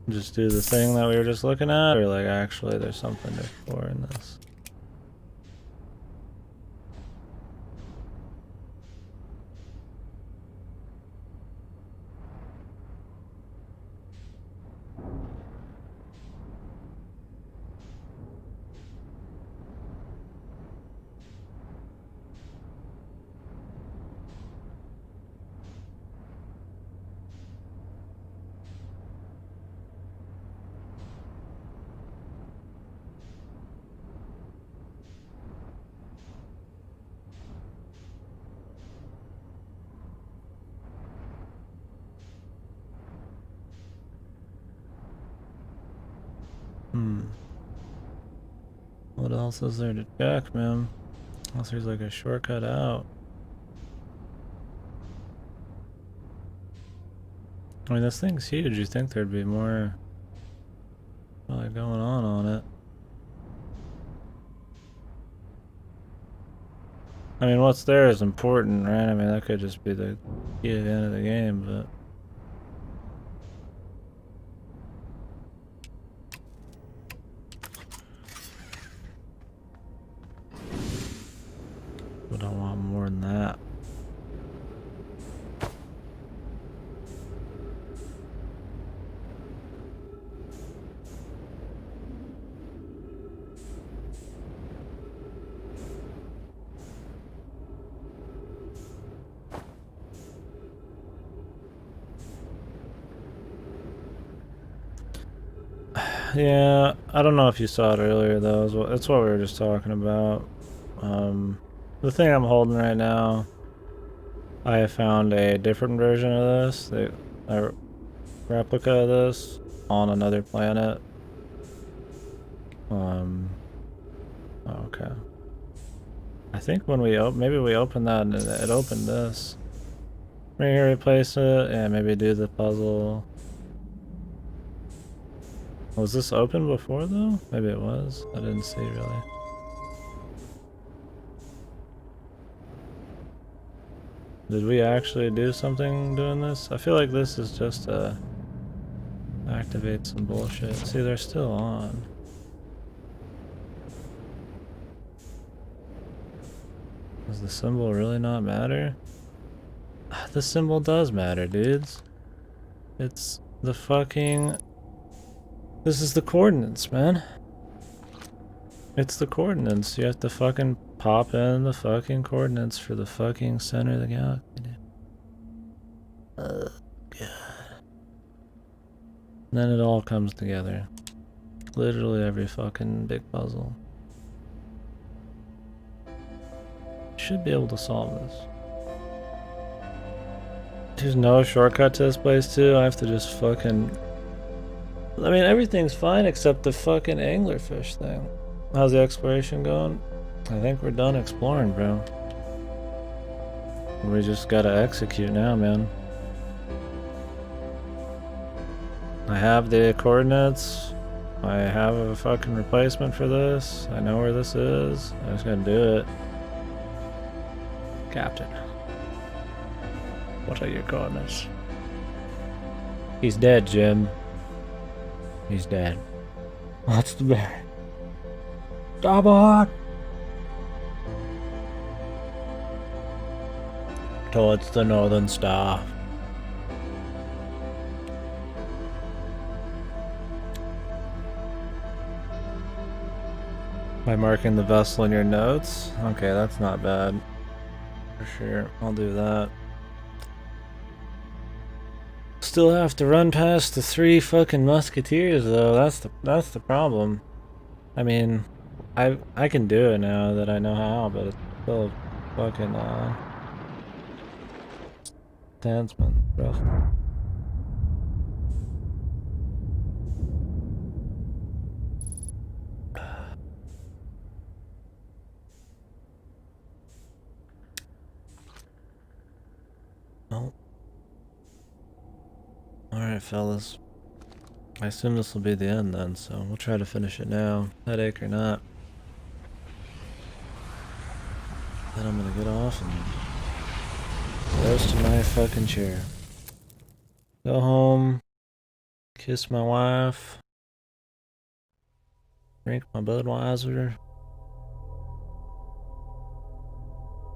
Just do the thing that we were just looking at, or like actually there's something to explore in this? What else is there to check, man? Unless there's like a shortcut out. I mean, this thing's huge. You think there'd be more probably going on it. I mean, what's there is important, right? I mean, that could just be the key to the end of the game, but... we don't want more than that. Yeah, I don't know if you saw it earlier though. That's what we were just talking about. The thing I'm holding right now, I have found a different version of this, a replica of this on another planet. Okay. I think when we maybe we opened that and it opened this. Maybe replace it and maybe do the puzzle. Was this open before though? Maybe it was. I didn't see really. Did we actually do something doing this? I feel like this is just activate some bullshit. See, they're still on. Does the symbol really not matter? The symbol does matter, dudes. It's the fucking... This is the coordinates, man. It's the coordinates. You have to fucking pop in the fucking coordinates for the fucking center of the galaxy, dude. God. And then it all comes together. Literally every fucking big puzzle. Should be able to solve this. There's no shortcut to this place too. I have to just fucking... I mean, everything's fine except the fucking anglerfish thing. How's the exploration going? I think we're done exploring, bro. We just gotta execute now, man. I have the coordinates. I have a fucking replacement for this. I know where this is. I just gotta do it. Captain. What are your coordinates? He's dead, Jim. He's dead. What's the matter? Starboard! Towards the Northern Star. By marking the vessel in your notes? Okay, that's not bad. For sure, I'll do that. Still have to run past the 3 fucking musketeers though. That's the problem. I mean, I can do it now that I know how, but it's still fucking tense, man. Rough. Oh. Alright, fellas. I assume this will be the end then, so we'll try to finish it now, headache or not. Then I'm gonna get off and goes to my fucking chair. Go home, Kiss my wife. Drink my Budweiser.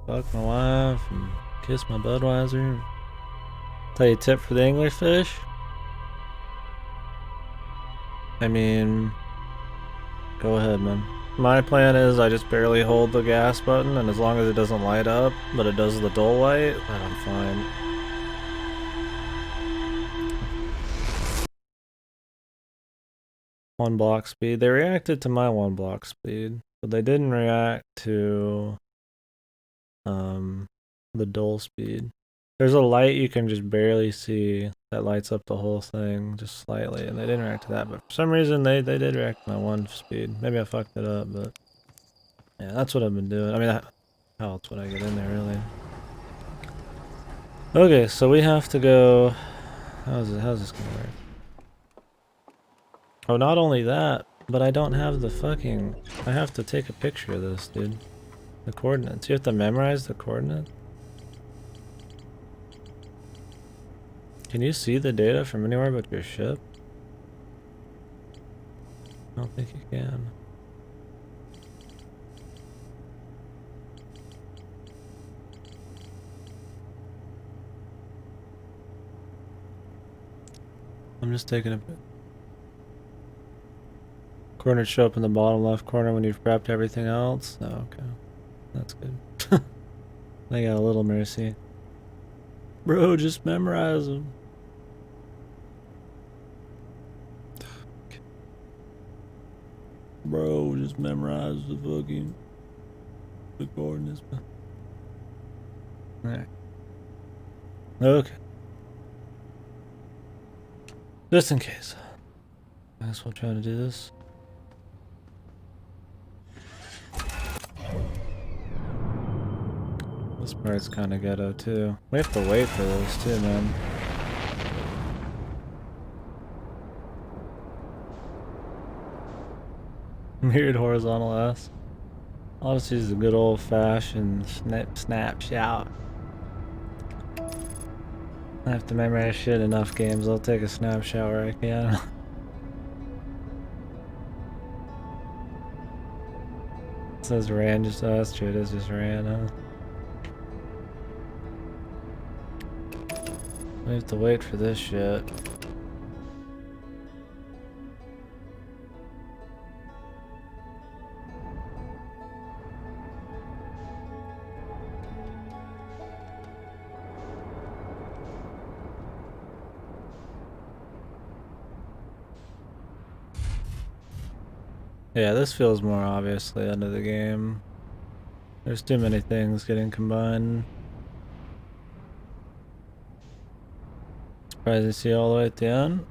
Fuck my wife and kiss my Budweiser. Tell you a tip for the English fish. I mean, go ahead, man. My plan is I just barely hold the gas button, and as long as it doesn't light up, but it does the dull light, then I'm fine. One block speed. They reacted to my one block speed, but they didn't react to the dull speed. There's a light you can just barely see that lights up the whole thing just slightly, and they didn't react to that, but for some reason they did react to my one speed. Maybe I fucked it up, but yeah, that's what I've been doing. I mean, how else would I get in there, really? Okay, so we have to go... How's this gonna work? Oh, not only that, but I don't have the fucking... I have to take a picture of this, dude. The coordinates. You have to memorize the coordinates? Can you see the data from anywhere but your ship? I don't think you can. I'm just taking a... Coordinates show up in the bottom left corner when you've prepped everything else? Oh, okay. That's good. They got a little mercy. Bro, just memorize them. Bro, just memorize the fucking... the coordinates. Alright. Okay. Just in case. I guess we'll try to do this. This part's kind of ghetto too. We have to wait for this too, man. Mirrored horizontal S. I'll just use the good old fashioned snapshot. I have to memorize shit enough games. I'll take a snapshot where I can. It says ran just us, true, it is just ran, huh? We have to wait for this shit. Yeah, this feels more obviously end of the game. There's too many things getting combined. Surprised to see all the way at the end.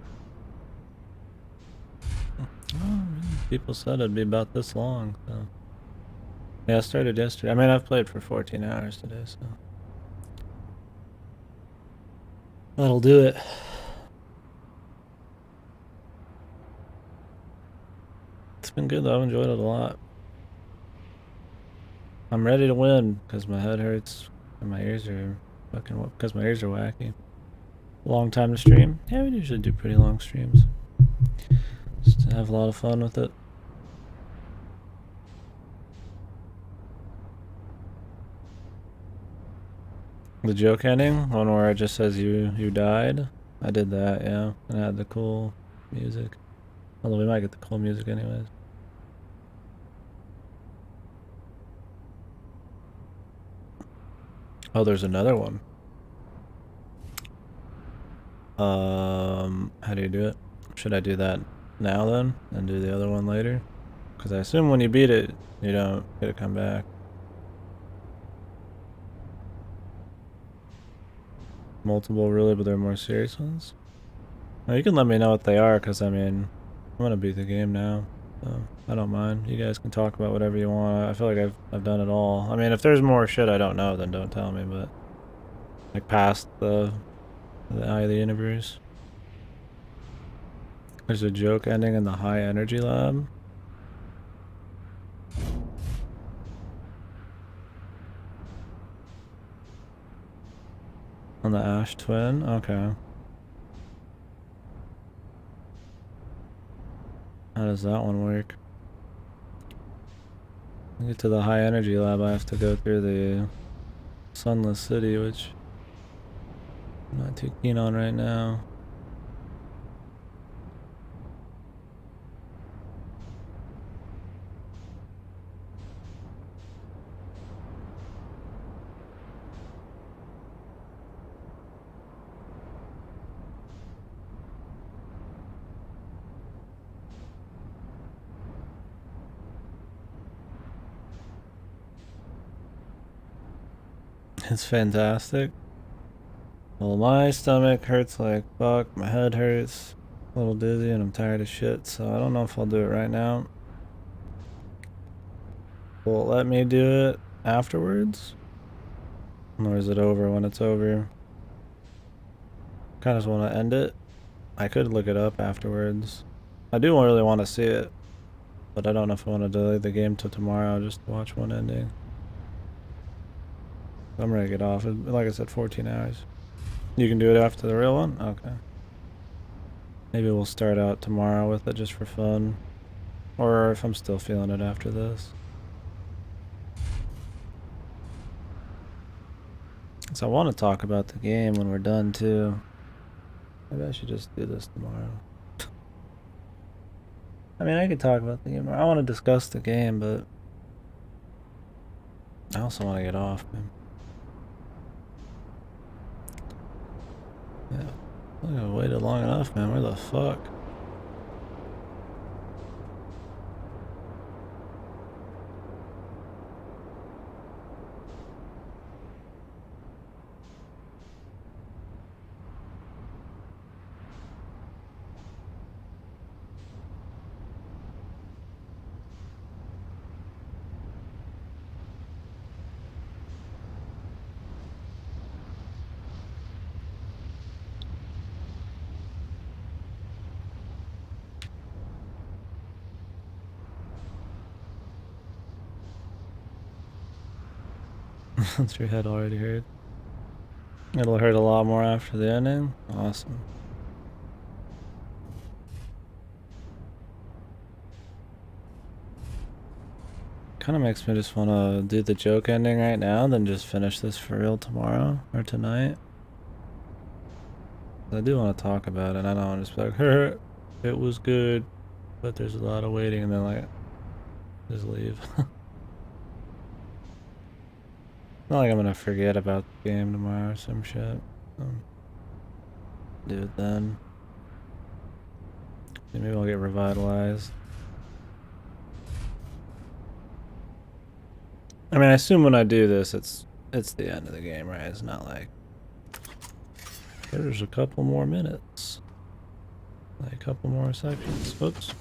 Oh, people said it'd be about this long, so. Yeah, I started yesterday. I mean, I've played for 14 hours today, so. That'll do it. It's been good though, I've enjoyed it a lot. I'm ready to win, because my head hurts, and my ears are fucking, because my ears are wacky. Long time to stream? Yeah, we usually do pretty long streams. Just to have a lot of fun with it. The joke ending? One where it just says you died? I did that, yeah. And I had the cool music. Although we might get the cool music anyways. Oh, there's another one. How do you do it? Should I do that now then? And do the other one later? Because I assume when you beat it, you don't get to come back. Multiple really, but they're more serious ones? Now you can let me know what they are, because I mean, I'm gonna beat the game now. So I don't mind. You guys can talk about whatever you want. I feel like I've done it all. I mean, if there's more shit I don't know, then don't tell me, but like past the Eye of the Universe. There's a joke ending in the high energy lab. On the Ash Twin? Okay. How does that one work? To get to the high energy lab, I have to go through the sunless city, which I'm not too keen on right now. It's fantastic. Well, my stomach hurts like fuck, my head hurts, a little dizzy, and I'm tired as shit, so I don't know if I'll do it right now. Will it let me do it afterwards? Or is it over when it's over? Kinda just want to end it. I could look it up afterwards. I do really want to see it, but I don't know if I want to delay the game till tomorrow just to watch one ending. I'm ready to get off. Like I said, 14 hours. You can do it after the real one? Okay. Maybe we'll start out tomorrow with it just for fun. Or if I'm still feeling it after this. So I want to talk about the game when we're done too. Maybe I should just do this tomorrow. I mean, I could talk about the game. I want to discuss the game, but I also want to get off, man. Yeah. I waited long enough, man. Where the fuck? That's your head already hurt. It'll hurt a lot more after the ending. Awesome. Kind of makes me just want to do the joke ending right now, then just finish this for real tomorrow or tonight. I do want to talk about it. I don't want to just be like, it was good, but there's a lot of waiting, and then like, just leave. Not like I'm gonna forget about the game tomorrow or some shit. Do it then. Maybe I'll get revitalized. I mean, I assume when I do this, it's the end of the game, right? It's not like there's a couple more minutes, like a couple more sections. Whoops.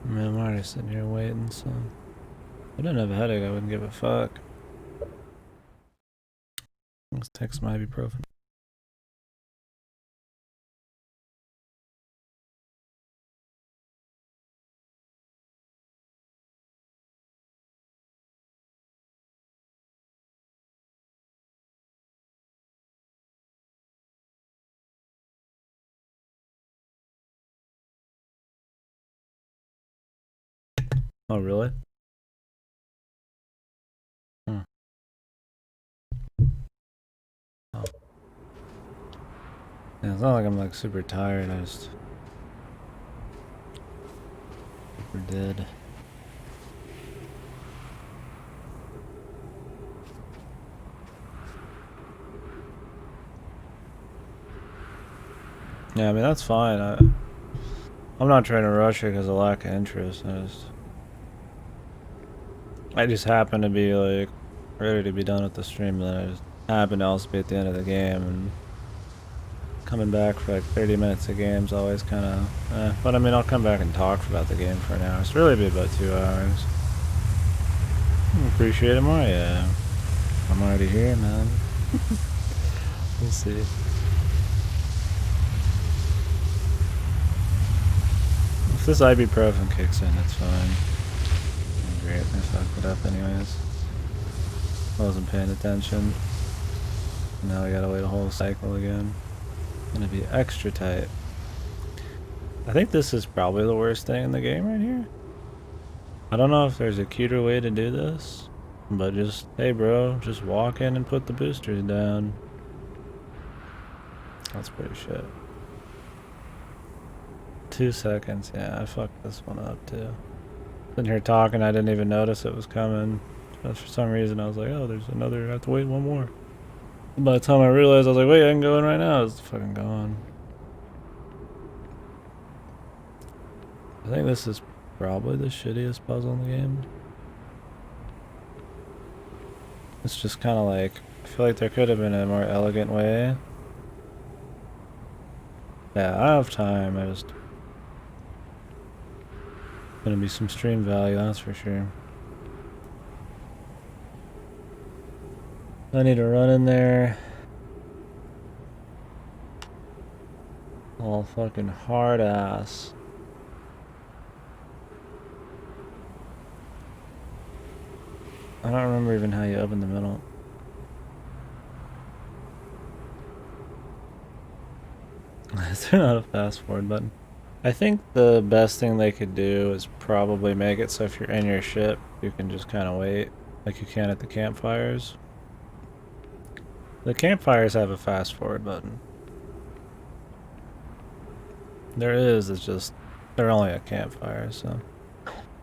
Man, I'm already sitting here waiting, so if I didn't have a headache, I wouldn't give a fuck. Let's take some ibuprofen. Oh, really? Hmm. Oh. Yeah, it's not like I'm like super tired, I just super dead. Yeah, I mean, that's fine. I'm not trying to rush it because of lack of interest. I just happen to be like ready to be done with the stream, and then I just happen to also be at the end of the game, and coming back for like 30 minutes of game's always kind of but I mean, I'll come back and talk about the game for an hour. It's really be about 2 hours. Appreciate it more, yeah. I'm already here, man. We'll see. If this ibuprofen kicks in, it's fine. Great, I fucked it up anyways. I wasn't paying attention. Now I gotta wait a whole cycle again. Gonna be extra tight. I think this is probably the worst thing in the game right here. I don't know if there's a cuter way to do this, but just, hey bro, just walk in and put the boosters down. That's pretty shit. 2 seconds, yeah, I fucked this one up too. Sitting here talking, I didn't even notice it was coming. But for some reason I was like, oh, there's another, I have to wait one more. By the time I realized, I was like, wait, I can go in right now. It's fucking gone. I think this is probably the shittiest puzzle in the game. It's just kind of like, I feel like there could have been a more elegant way. Yeah, I have time, I just... Gonna be some stream value, that's for sure. I need to run in there. All fucking hard ass. I don't remember even how you open the middle. Is there not a fast forward button? I think the best thing they could do is probably make it so if you're in your ship, you can just kind of wait, like you can at the campfires. The campfires have a fast forward button. There is, it's just, they're only a campfire, so.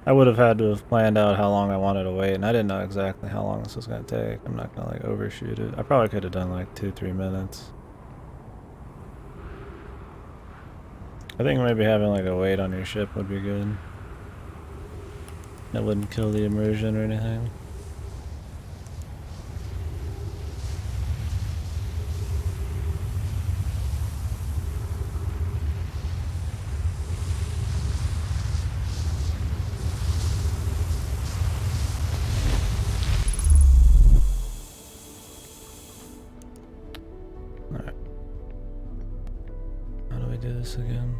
I would have had to have planned out how long I wanted to wait, and I didn't know exactly how long this was going to take. I'm not going to like overshoot it. I probably could have done like 2-3 minutes. I think maybe having like a wait on your ship would be good. That wouldn't kill the immersion or anything. Alright. How do we do this again?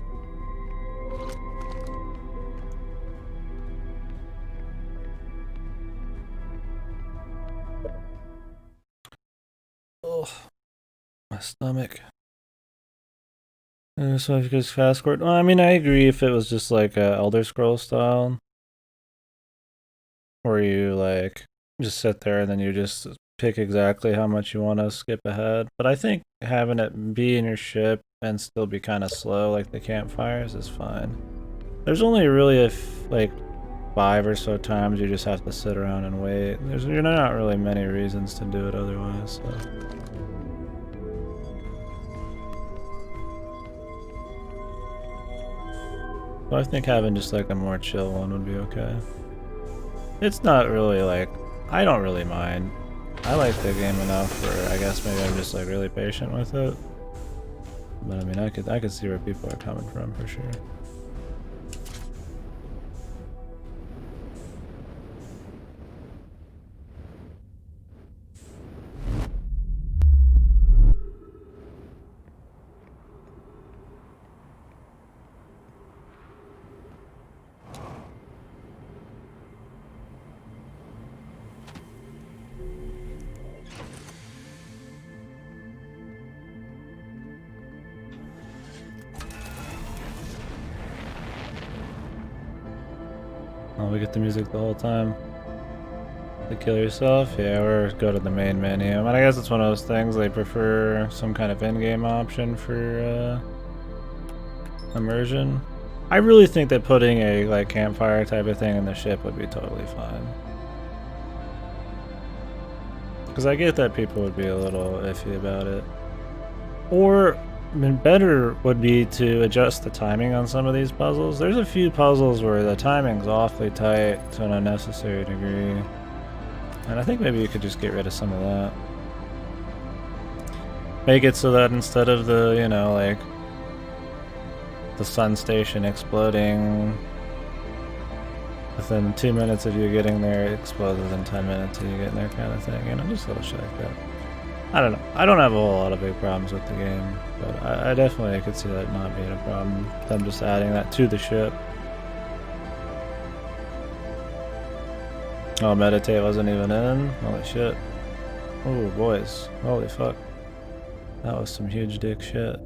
Oh, my stomach. So if you guys fast forward, well, I mean, I agree if it was just like Elder Scrolls style, where you like just sit there and then you just pick exactly how much you want to skip ahead. But I think having it be in your ship and still be kind of slow, like the campfires, is fine. There's only really like 5 or so times you just have to sit around and wait. There's not really many reasons to do it otherwise. So. So I think having just like a more chill one would be okay. It's not really like, I don't really mind. I like the game enough where I guess maybe I'm just like really patient with it. But I mean, I could see where people are coming from for sure. Oh, we get the music the whole time. To kill yourself? Yeah, or go to the main menu. I mean, I guess it's one of those things, they prefer some kind of in-game option for immersion. I really think that putting a like campfire type of thing in the ship would be totally fine. Because I get that people would be a little iffy about it. Or, I mean, better would be to adjust the timing on some of these puzzles. There's a few puzzles where the timing's awfully tight to an unnecessary degree. And I think maybe you could just get rid of some of that. Make it so that instead of the, you know, like, the sun station exploding within 2 minutes of you getting there, it explodes within 10 minutes of you getting there kind of thing, you know, just little shit like that. I don't know. I don't have a whole lot of big problems with the game, but I definitely could see that not being a problem. Them just adding that to the ship. Oh, meditate wasn't even in? Holy shit. Oh, boys. Holy fuck. That was some huge dick shit.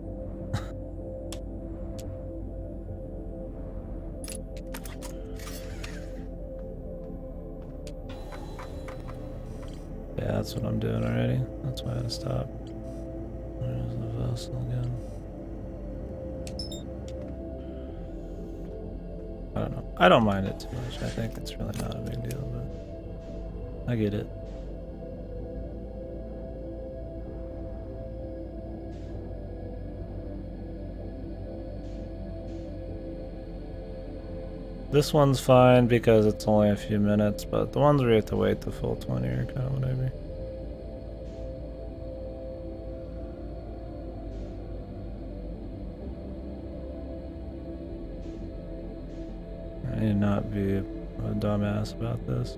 Yeah, that's what I'm doing already. That's why I had to stop. There's the vessel again. I don't know. I don't mind it too much. I think it's really not a big deal, but I get it. This one's fine because it's only a few minutes, but the ones where you have to wait the full 20 are kind of whatever. I need to not be a dumbass about this.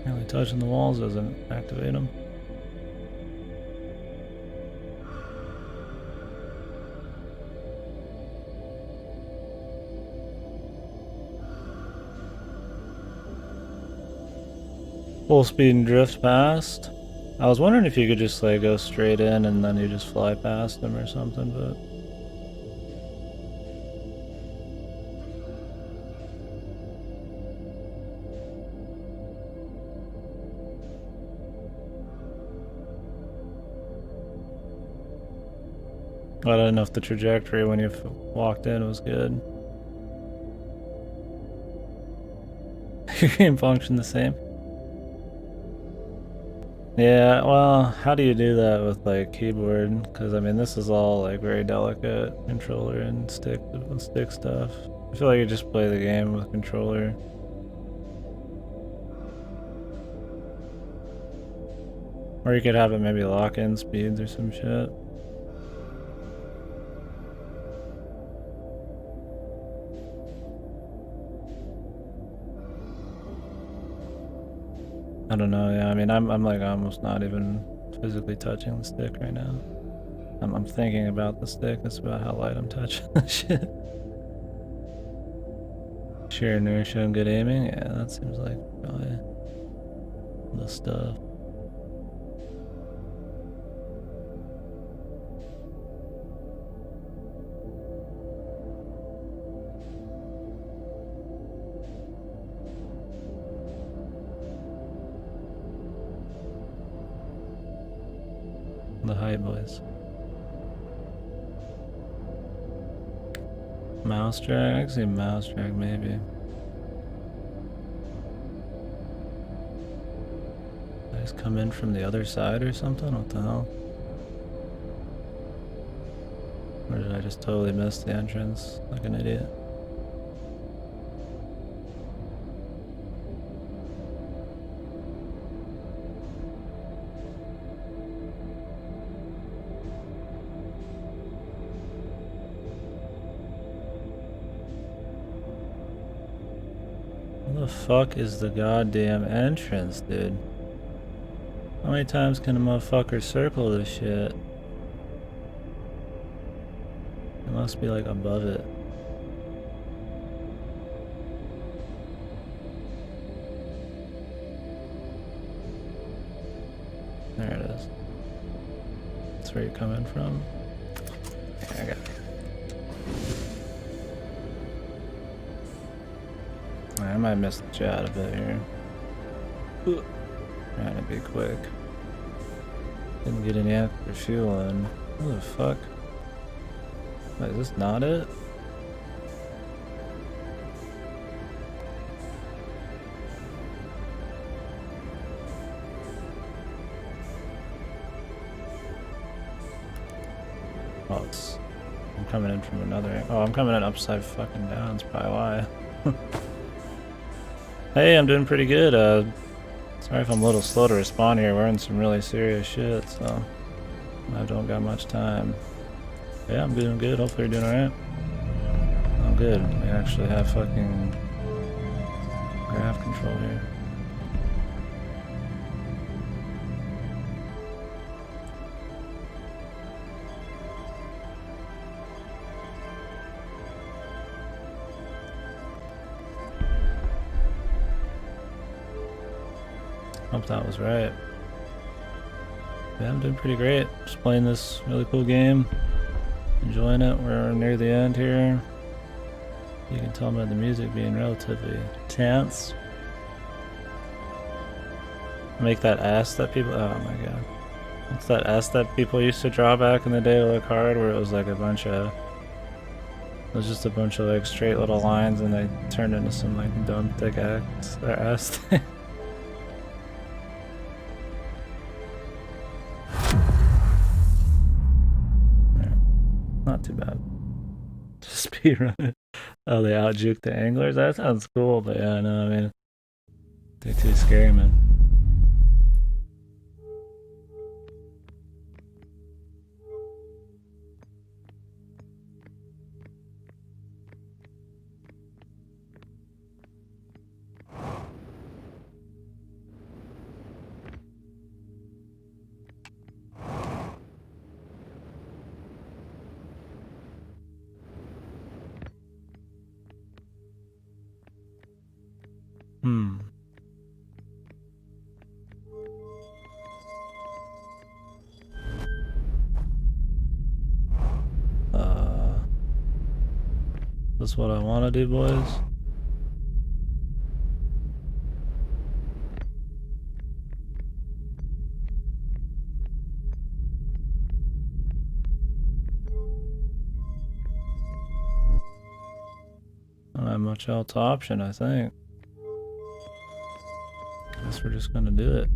Really touching the walls doesn't activate them. Full speed and drift past. I was wondering if you could just like go straight in and then you just fly past them or something, but I don't know if the trajectory when you walked in was good. Your game functioned the same. Yeah, well, how do you do that with like keyboard? Because I mean, this is all like very delicate controller and stick stuff. I feel like you just play the game with controller. Or you could have it maybe lock in speeds or some shit. I don't know, yeah, I mean, I'm like almost not even physically touching the stick right now. I'm thinking about the stick, it's about how light I'm touching the shit. Sheer inertia and good aiming, yeah, that seems like probably the stuff. The height, boys. Mouse drag? I can see mouse drag maybe. Did I just come in from the other side or something? What the hell? Or did I just totally miss the entrance like an idiot? Where the fuck is the goddamn entrance, dude? How many times can a motherfucker circle this shit? It must be like above it. There it is. That's where you're coming from. Yeah, I got it. I might miss the chat a bit here. Trying to be quick. Didn't get any extra fuel in. What the fuck? Wait, is this not it? Oh, I'm coming in from another. Oh, I'm coming in upside fucking down. That's probably why. Hey, I'm doing pretty good. Sorry if I'm a little slow to respond here. We're in some really serious shit, so I don't got much time. Yeah, I'm doing good. Hopefully you're doing alright. I'm good. We actually have fucking graph control here. Hope that was right. Yeah, I'm doing pretty great. Just playing this really cool game. Enjoying it. We're near the end here. You can tell by the music being relatively tense. Make that S that people. Oh my god. What's that S that people used to draw back in the day with a card where it was like a bunch of. It was just a bunch of like straight little lines and they turned into some like dumb thick X or S thing. Not too bad. Just speedrun it. Oh, they out-juke the anglers? That sounds cool, but yeah, no, I mean, they're too scary, man. That's what I want to do, boys. I don't have much else option, I think. Guess we're just gonna do it.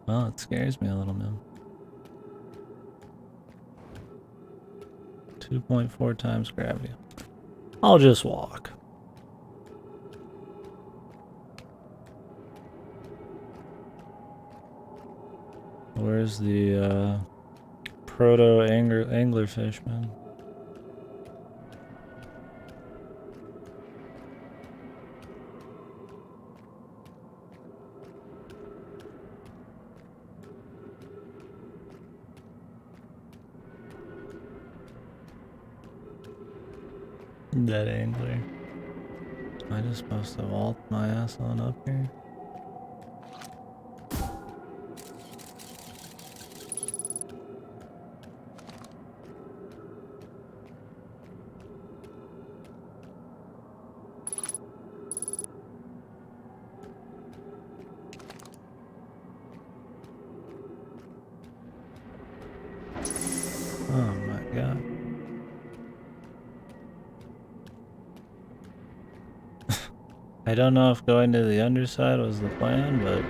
Well, it scares me a little, man. 2.4 times gravity. I'll just walk. Where's the proto anglerfish, man? Dead angler. Am I just supposed to vault my ass on up here? Oh my god. I don't know if going to the underside was the plan, but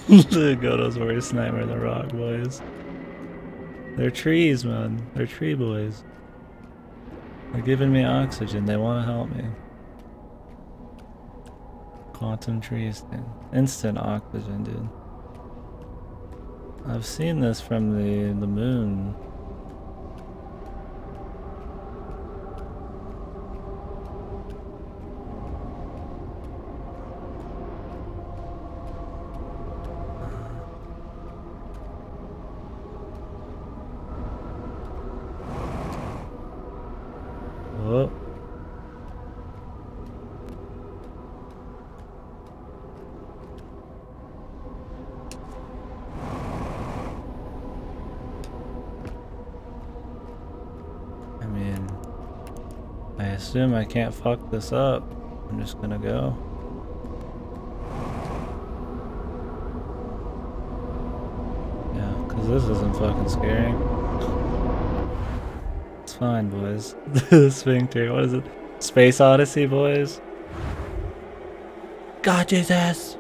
the Goto's worst nightmare, the rock boys. They're trees, man. They're tree boys. They're giving me oxygen. They want to help me. Quantum trees thing. Instant oxygen, dude. I've seen this from the moon. Whoa. assume I can't fuck this up. I'm just gonna go. Yeah, because this isn't fucking scary. It's fine, boys. Sphincter, what is it? Space Odyssey, boys? God, Jesus!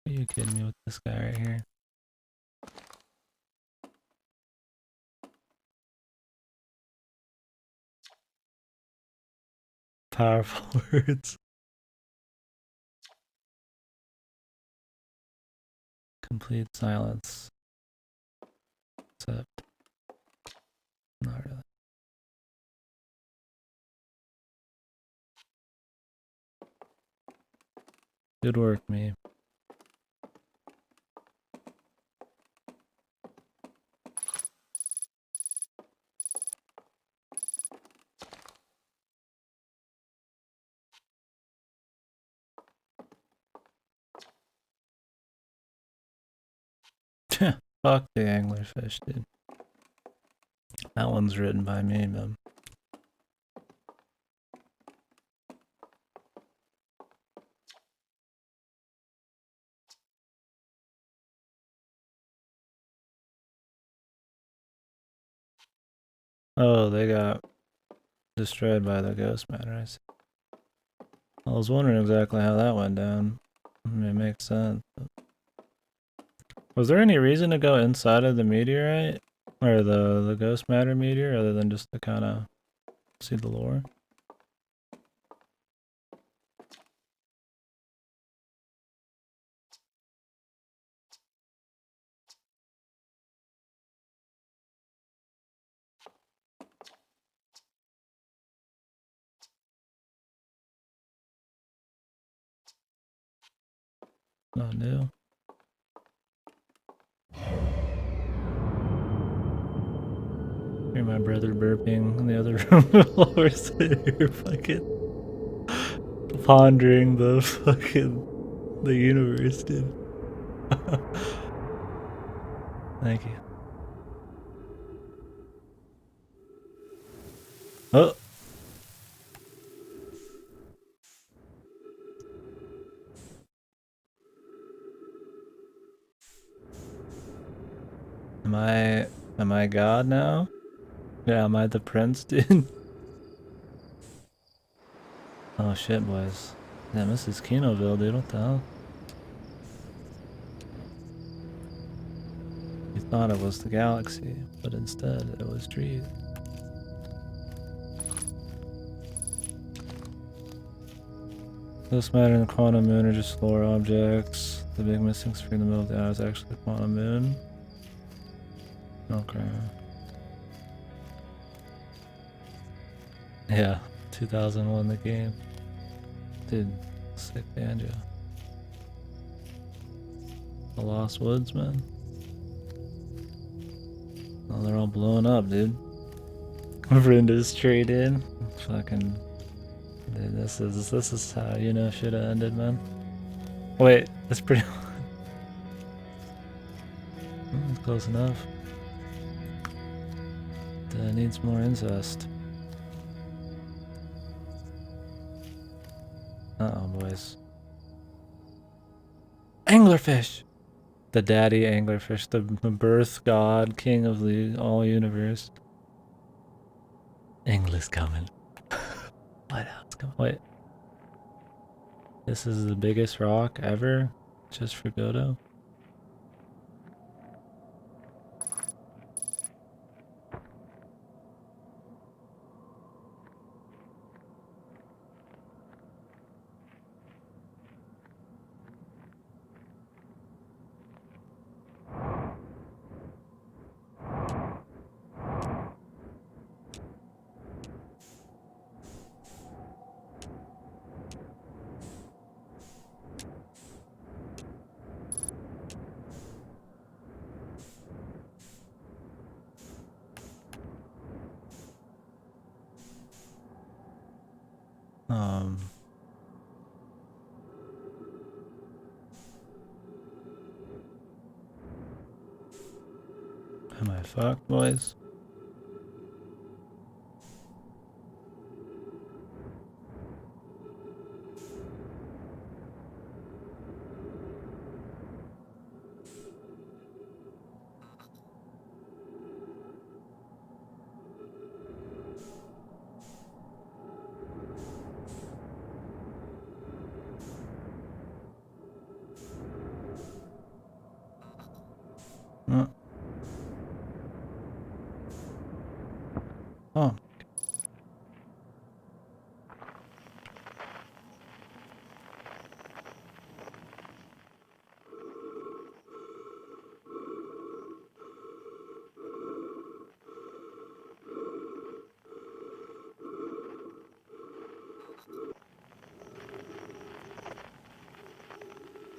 Are you kidding me with this guy right here? Powerful words. Complete silence. Except, not really. Good work, me. Fuck the anglerfish, dude. That one's written by me, man. Oh, they got destroyed by the ghost matter, I see. I was wondering exactly how that went down. I mean, it makes sense. But... Was there any reason to go inside of the meteorite? Or the ghost matter meteor, other than just to kind of see the lore? Not new. Hear my brother burping in the other room while we're sitting here fucking pondering the universe, dude. Thank you. Oh. Am I God now? Yeah, am I the prince, dude? Oh shit, boys. Damn, this is Kinoville, dude. What the hell? You thought it was the galaxy, but instead it was trees. This matter and the quantum moon are just lower objects. The big missing sphere in the middle of the eye is actually the quantum moon. Okay. Yeah, 2001 the game. Dude, sick banjo. The Lost Woods, man. Oh, they're all blowing up, dude. Verinda's trade in. Fucking. Dude, this is how you know should have ended, man. Wait, that's pretty. Close enough. That needs more incest. Uh-oh, boys. Anglerfish! The daddy anglerfish, the birth god, king of the all universe. Angler's coming. Lighthouse coming. Wait. This is the biggest rock ever? Just for Godo? Am I fucked, boys? Oh. Oh.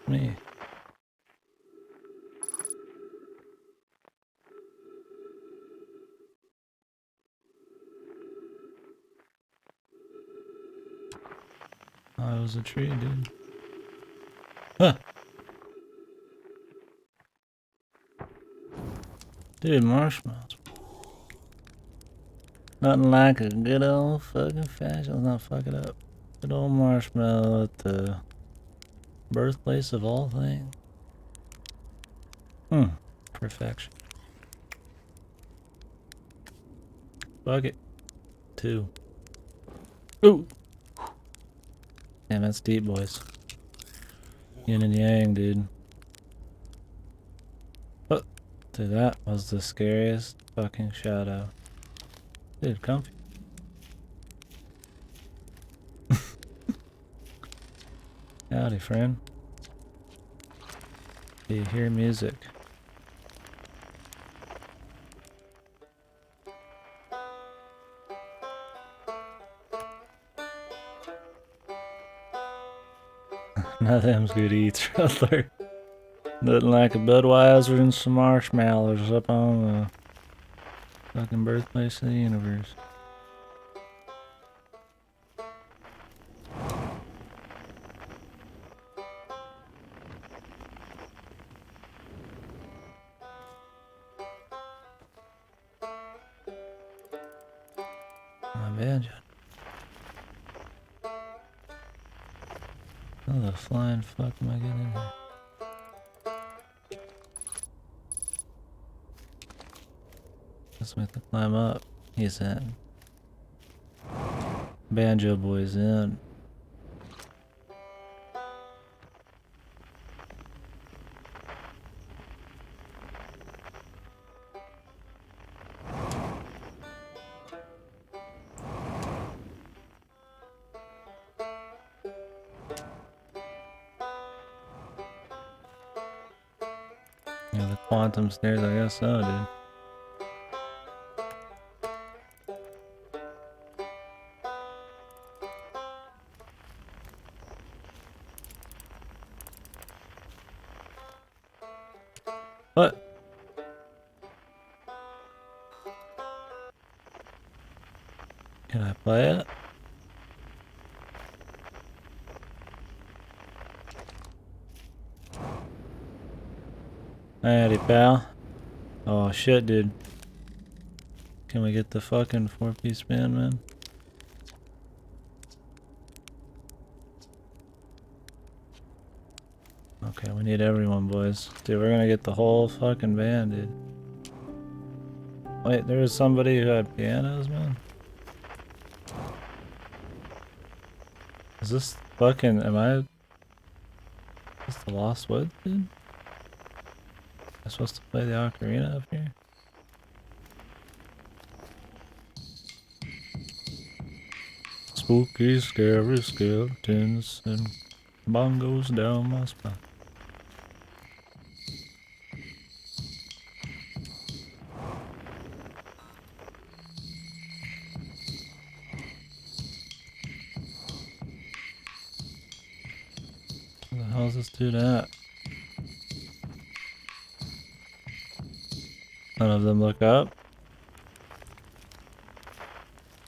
Me. Oh, it was a tree, dude. Huh. Dude, marshmallows. Nothing like a good old fucking fashion. Let's not fuck it up. Good old marshmallow at the birthplace of all things. Perfection. Fuck it. 2. Ooh! Damn, that's deep, boys. Yin and yang, dude. Oh, dude, that was the scariest fucking shadow. Dude, comfy. Howdy, friend. Do you hear music? Nothing's good eats, brother. Nothing like a Budweiser and some marshmallows up on the fucking birthplace of the universe. My banjo. How the flying fuck am I getting in here? Guess we have to climb up. He's in. Banjo boy's in. Yeah, the quantum stairs, I guess so, dude. What? Can I play it? Howdy, pal. Oh shit, dude. Can we get the fucking 4-piece band, man? Okay, we need everyone, boys. Dude, we're gonna get the whole fucking band, dude. Wait, there was somebody who had pianos, man? Is this fucking, is this the Lost Woods, dude? Am I supposed to play the ocarina up here? Spooky, scary skeletons and bongos down my spine. Where the hell's this dude at? None of them look up.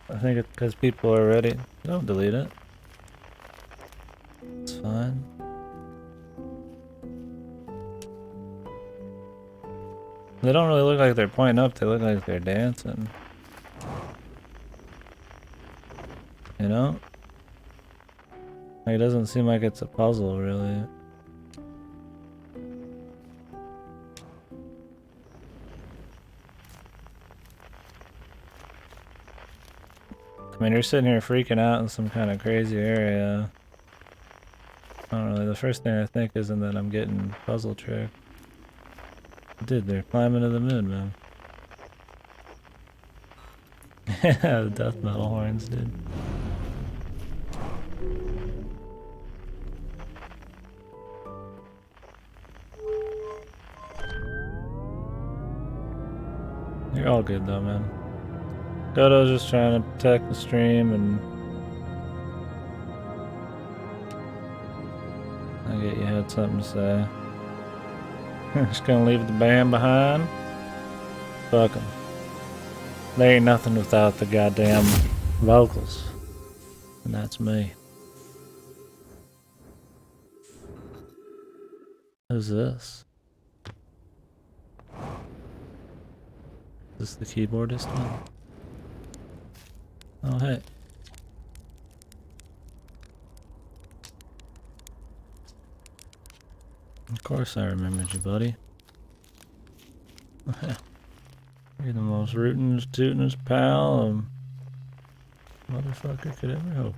I think it's because people are ready. Don't delete it. It's fine. They don't really look like they're pointing up, they look like they're dancing. You know? Like, it doesn't seem like it's a puzzle, really. I mean, you're sitting here freaking out in some kind of crazy area. I don't know, the first thing I think isn't that I'm getting puzzle tricked. Dude, they're climbing to the moon, man. Yeah, the death metal horns, dude. You're all good though, man. Godo's just trying to protect the stream, and I get you had something to say. Just gonna leave the band behind. Fuck 'em. There ain't nothing without the goddamn vocals. And that's me. Who's this? Is this the keyboardist one? Oh, hey. Of course I remembered you, buddy. You're the most rootin'est, tootin'est pal a motherfucker could ever hope.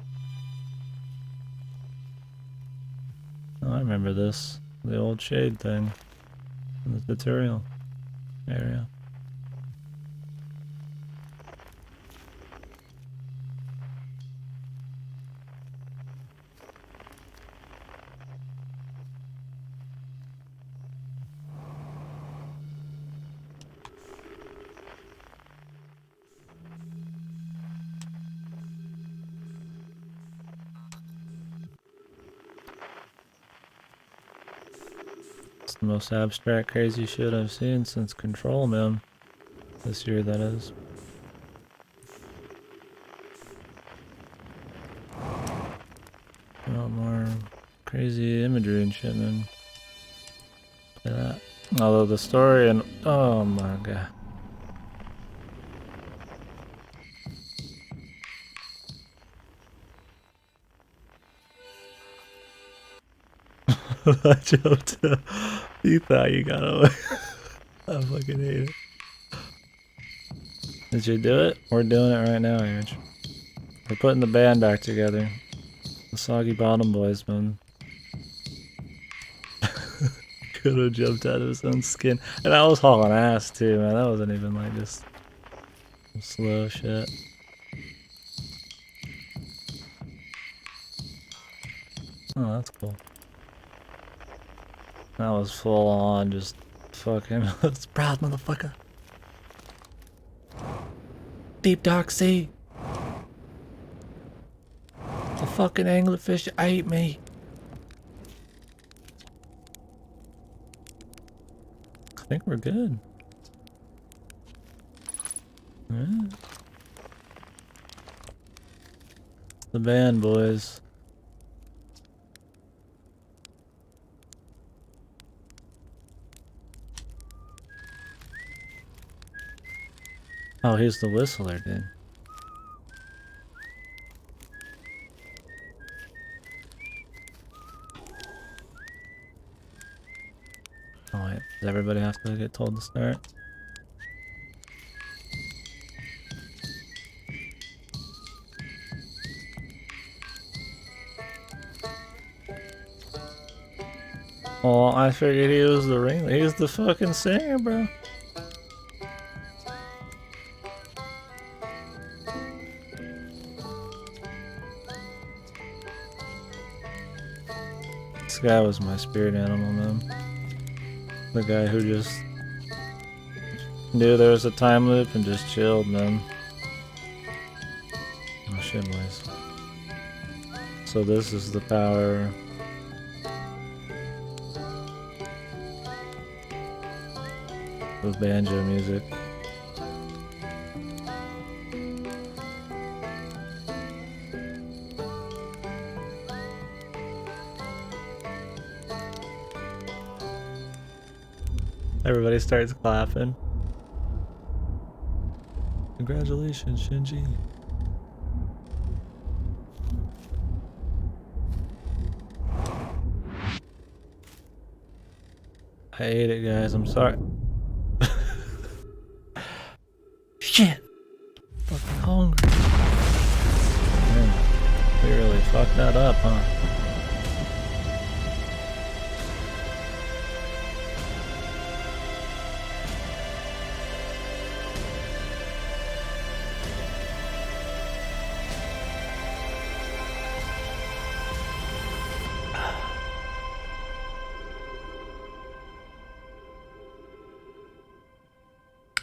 Oh, I remember this. The old shade thing. In the tutorial area. It's the most abstract, crazy shit I've seen since Control, man. This year, that is. A lot more crazy imagery and shit, man. Play that. Although the story and oh my god. I jumped. You thought you got away. I fucking hate it. Did you do it? We're doing it right now, Aaron. We're putting the band back together. The Soggy Bottom Boys, man. Could have jumped out of his own skin. And I was hauling ass too, man. That wasn't even like just slow shit. Oh, that's cool. That was full on, just fucking proud motherfucker. Deep dark sea. The fucking anglerfish ate me. I think we're good. Yeah. The band, boys. Oh, he's the whistler, dude. Oh wait, does everybody have to get told to start? Oh, I figured he was the ringleader. He's the fucking singer, bro. This guy was my spirit animal, man. The guy who just knew there was a time loop and just chilled, man. Oh shit, boys. So this is the power. Of banjo music. Everybody everybody starts clapping. Congratulations, Shinji. I ate it, guys. I'm sorry. Shit! Fucking hungry. Man, we really fucked that up, huh?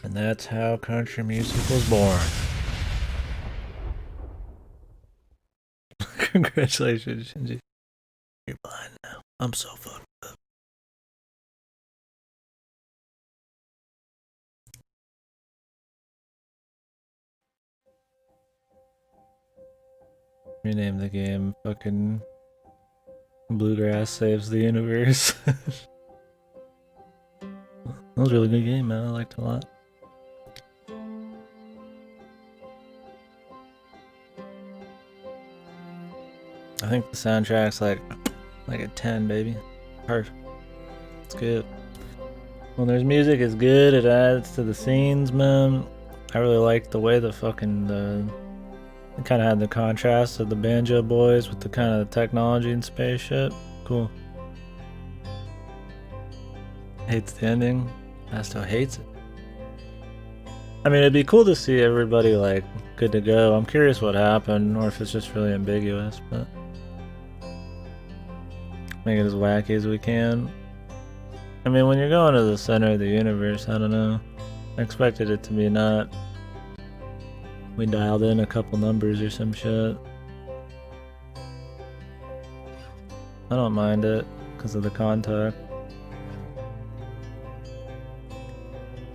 And that's how country music was born. Congratulations, Shinji. You're blind now. I'm so fucked up. Rename the game fucking Bluegrass Saves the Universe. That was a really good game, man. I liked it a lot. I think the soundtrack's like a 10, baby. Perfect. It's good. When there's music, it's good. It adds to the scenes, man. I really like the way the fucking it kind of had the contrast of the Banjo Boys with the kind of technology and spaceship. Cool. Hates the ending. I still hates it. I mean, it'd be cool to see everybody like good to go. I'm curious what happened, or if it's just really ambiguous, but make it as wacky as we can. I mean, when you're going to the center of the universe, I don't know. I expected it to be not. We dialed in a couple numbers or some shit. I don't mind it because of the contact.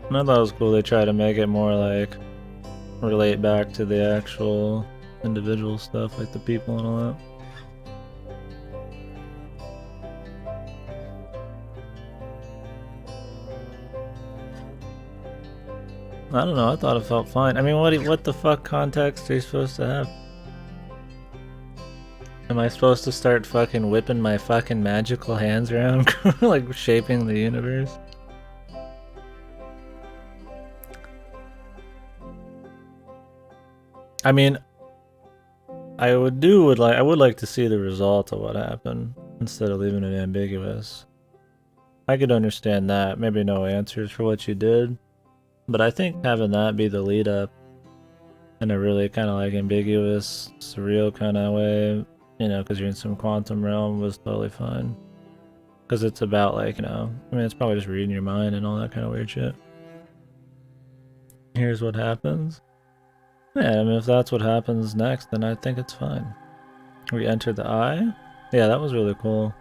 And I thought it was cool they tried to make it more like relate back to the actual individual stuff, like the people and all that. I don't know, I thought it felt fine. I mean, what the fuck context are you supposed to have? Am I supposed to start fucking whipping my fucking magical hands around, like shaping the universe? I mean, I would like to see the result of what happened instead of leaving it ambiguous. I could understand that, maybe no answers for what you did. But I think having that be the lead up in a really kind of like ambiguous, surreal kind of way, you know, because you're in some quantum realm, was totally fine. Because it's about like, you know, I mean, it's probably just reading your mind and all that kind of weird shit. Here's what happens. Yeah, I mean, if that's what happens next, then I think it's fine. We enter the eye? Yeah, that was really cool.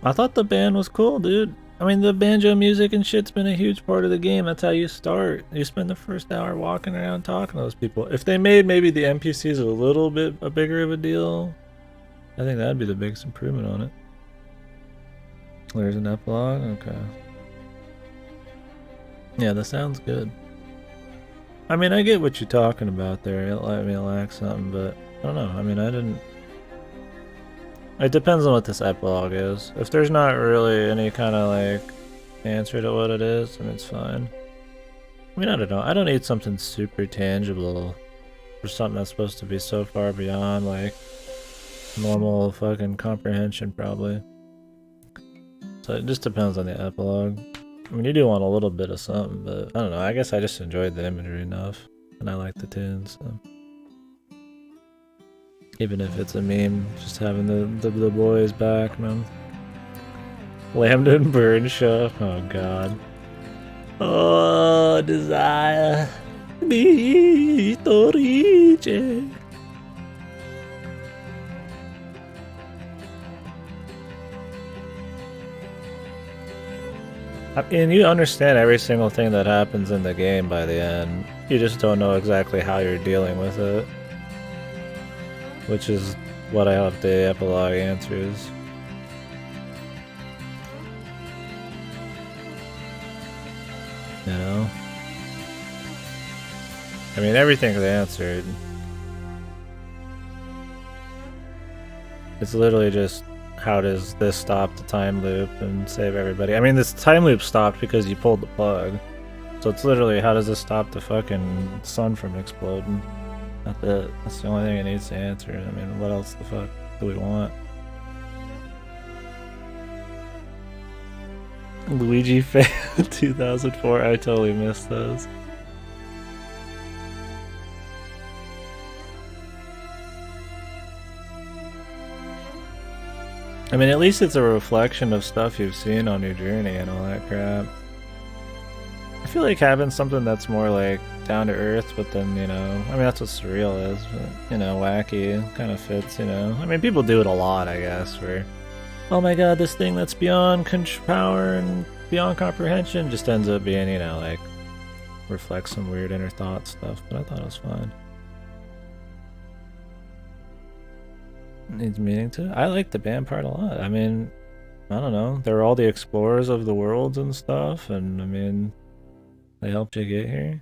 I thought the band was cool, dude. I mean, the banjo music and shit's been a huge part of the game. That's how you start. You spend the first hour walking around talking to those people. If they made maybe the NPCs a little bit bigger of a deal, I think that'd be the biggest improvement on it. There's an epilogue? Okay. Yeah, that sounds good. I mean, I get what you're talking about there. It lacks something, but I don't know. I mean, I didn't... It depends on what this epilogue is. If there's not really any kind of like answer to what it is, then it's fine. I mean, I don't know. I don't need something super tangible for something that's supposed to be so far beyond like normal fucking comprehension, probably. So it just depends on the epilogue. I mean, you do want a little bit of something, but I don't know. I guess I just enjoyed the imagery enough, and I like the tunes. So. Even if it's a meme, just having the boys back, man. Lambda and Bird show up. Oh god. Oh, desire. Be Torice. And you understand every single thing that happens in the game by the end. You just don't know exactly how you're dealing with it. Which is what I hope the epilogue answers. You know? I mean, everything's answered. It's literally just, how does this stop the time loop and save everybody? I mean, this time loop stopped because you pulled the plug. So it's literally, how does this stop the fucking sun from exploding? That's it. That's the only thing it needs to answer. I mean, what else the fuck do we want? Luigi fan 2004. I totally missed those. I mean, at least it's a reflection of stuff you've seen on your journey and all that crap. I feel like having something that's more like down to earth, but then, you know, I mean, that's what surreal is, but, you know, wacky kind of fits, you know. I mean, people do it a lot, I guess, where, oh my god, this thing that's beyond power and beyond comprehension just ends up being, you know, like, reflects some weird inner thought stuff, but I thought it was fine. Needs meaning to it. I like the band part a lot. I mean, I don't know. They're all the explorers of the worlds and stuff, and I mean, they helped you get here.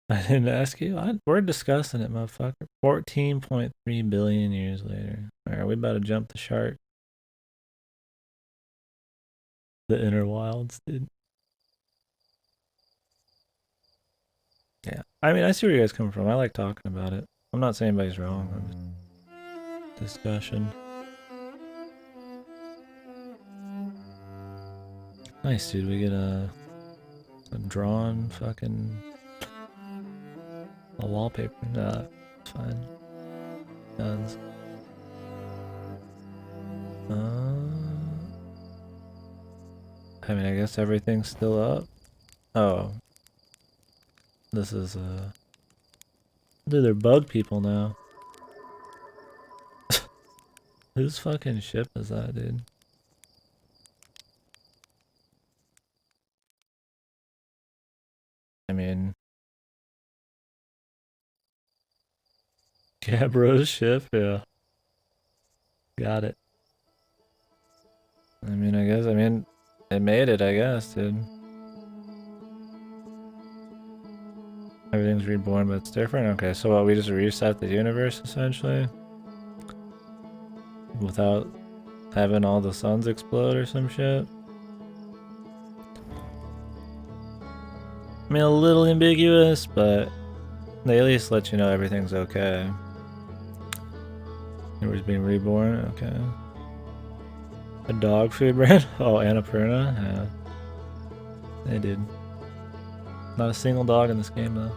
I didn't ask you. We're discussing it, motherfucker. 14.3 billion years later. Alright, we about to jump the shark. The inner wilds, dude. Yeah. I mean, I see where you guys come from. I like talking about it. I'm not saying anybody's wrong. I'm just discussion. Nice, dude. We get a drawn fucking a wallpaper. Nah, it's fine. Guns. I mean, I guess everything's still up. Oh. This is, dude, they're bug people now. Whose fucking ship is that, dude? I mean... Gabro's ship? Yeah. Got it. I mean, it made it, I guess, dude. Everything's reborn, but it's different? Okay, so what, we just reset the universe, essentially? Without having all the suns explode or some shit? I mean, a little ambiguous, but they at least let you know everything's okay. Universe being reborn? Okay. A dog food brand? Oh, Annapurna? Yeah. They did. Not a single dog in this game, though.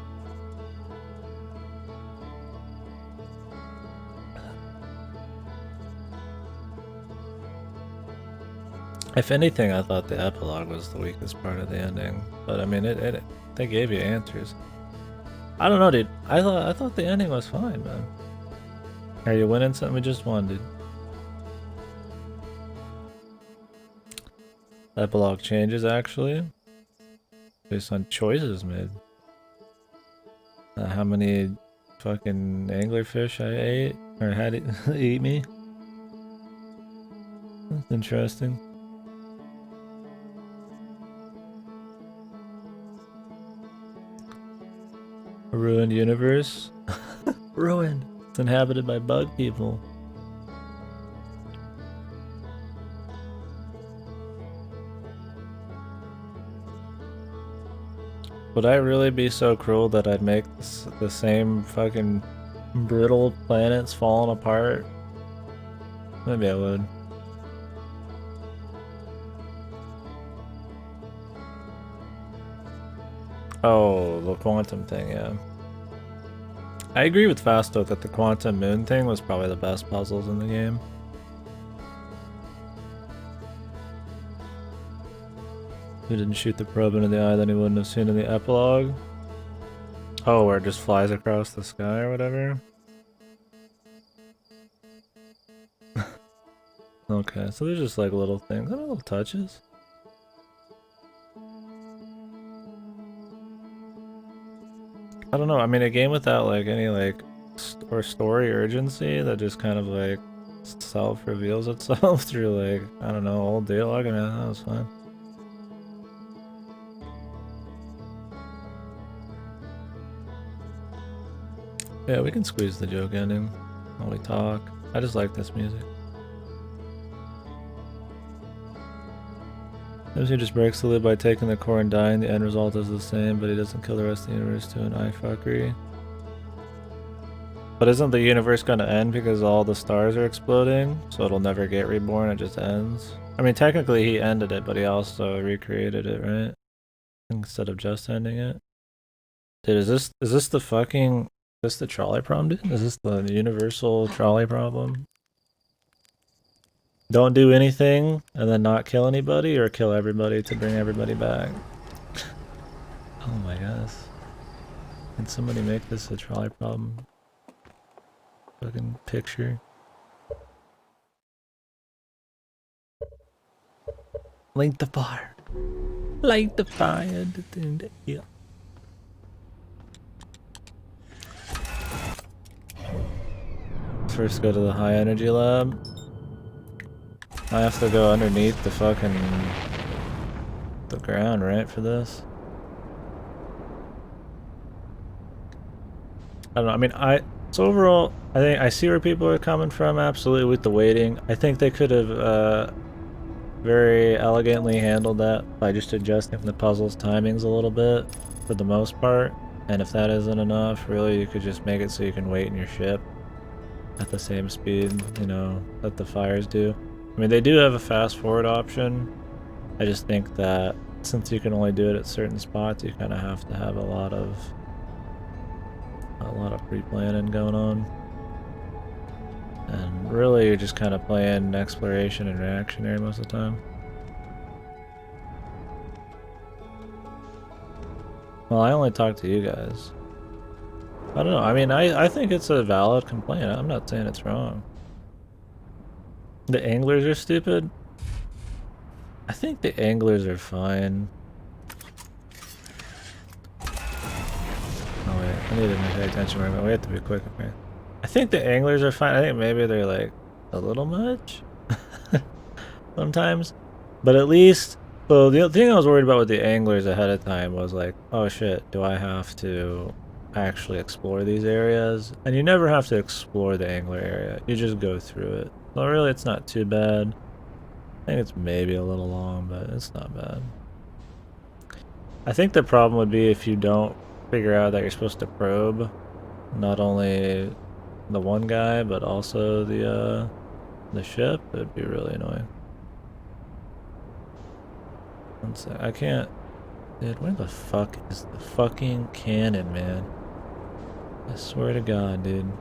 If anything, I thought the epilogue was the weakest part of the ending. But I mean, they gave you answers. I don't know, dude. I thought the ending was fine, man. Are you winning something? We just won, dude. Epilogue changes, actually. Based on choices made. How many fucking anglerfish I ate? Or had to eat me? That's interesting. A ruined universe? Ruined. It's inhabited by bug people. Would I really be so cruel that I'd make the same fucking brittle planets falling apart? Maybe I would. Oh, the quantum thing, yeah. I agree with Fasto that the quantum moon thing was probably the best puzzles in the game. Who didn't shoot the probe into the eye that he wouldn't have seen in the epilogue? Oh, where it just flies across the sky or whatever? Okay, so there's just like little things, little touches. I don't know, I mean a game without like any like story urgency that just kind of like self-reveals itself through like, I don't know, old dialogue, I mean that was fun. Yeah, we can squeeze the joke ending while we talk. I just like this music. Notice he just breaks the lid by taking the core and dying. The end result is the same, but he doesn't kill the rest of the universe to an eye fuckery. But isn't the universe gonna end because all the stars are exploding? So it'll never get reborn, it just ends? I mean, technically he ended it, but he also recreated it, right? Instead of just ending it. Dude, is this the fucking... Is this the trolley problem, dude? Is this the universal trolley problem? Don't do anything and then not kill anybody, or kill everybody to bring everybody back? Oh my gosh. Can somebody make this a trolley problem fucking picture? Light the fire. Light the fire. Yeah. First go to the high energy lab. I have to go underneath the fucking... the ground, right, for this? I don't know, I mean, so overall, I think I see where people are coming from, absolutely, with the waiting. I think they could have, very elegantly handled that by just adjusting the puzzle's timings a little bit, for the most part. And if that isn't enough, really, you could just make it so you can wait in your ship at the same speed, you know, that the fires do. I mean, they do have a fast forward option. I just think that since you can only do it at certain spots, you kind of have to have a lot of pre-planning going on. And really, you're just kind of playing exploration and reactionary most of the time. Well, I only talk to you guys. I don't know. I mean, I think it's a valid complaint. I'm not saying it's wrong. The anglers are stupid? I think the anglers are fine. Oh wait, I need to pay attention more, but we have to be quick, okay? I think the anglers are fine. I think maybe they're like a little much sometimes. But at least, so the thing I was worried about with the anglers ahead of time was like, oh shit, do I have to actually explore these areas? And you never have to explore the angler area. You just go through it. So really, it's not too bad. I think it's maybe a little long, but it's not bad. I think the problem would be if you don't figure out that you're supposed to probe not only the one guy, but also the ship. It'd be really annoying. One sec. I can't... Dude, where the fuck is the fucking cannon, man? I swear to God, dude.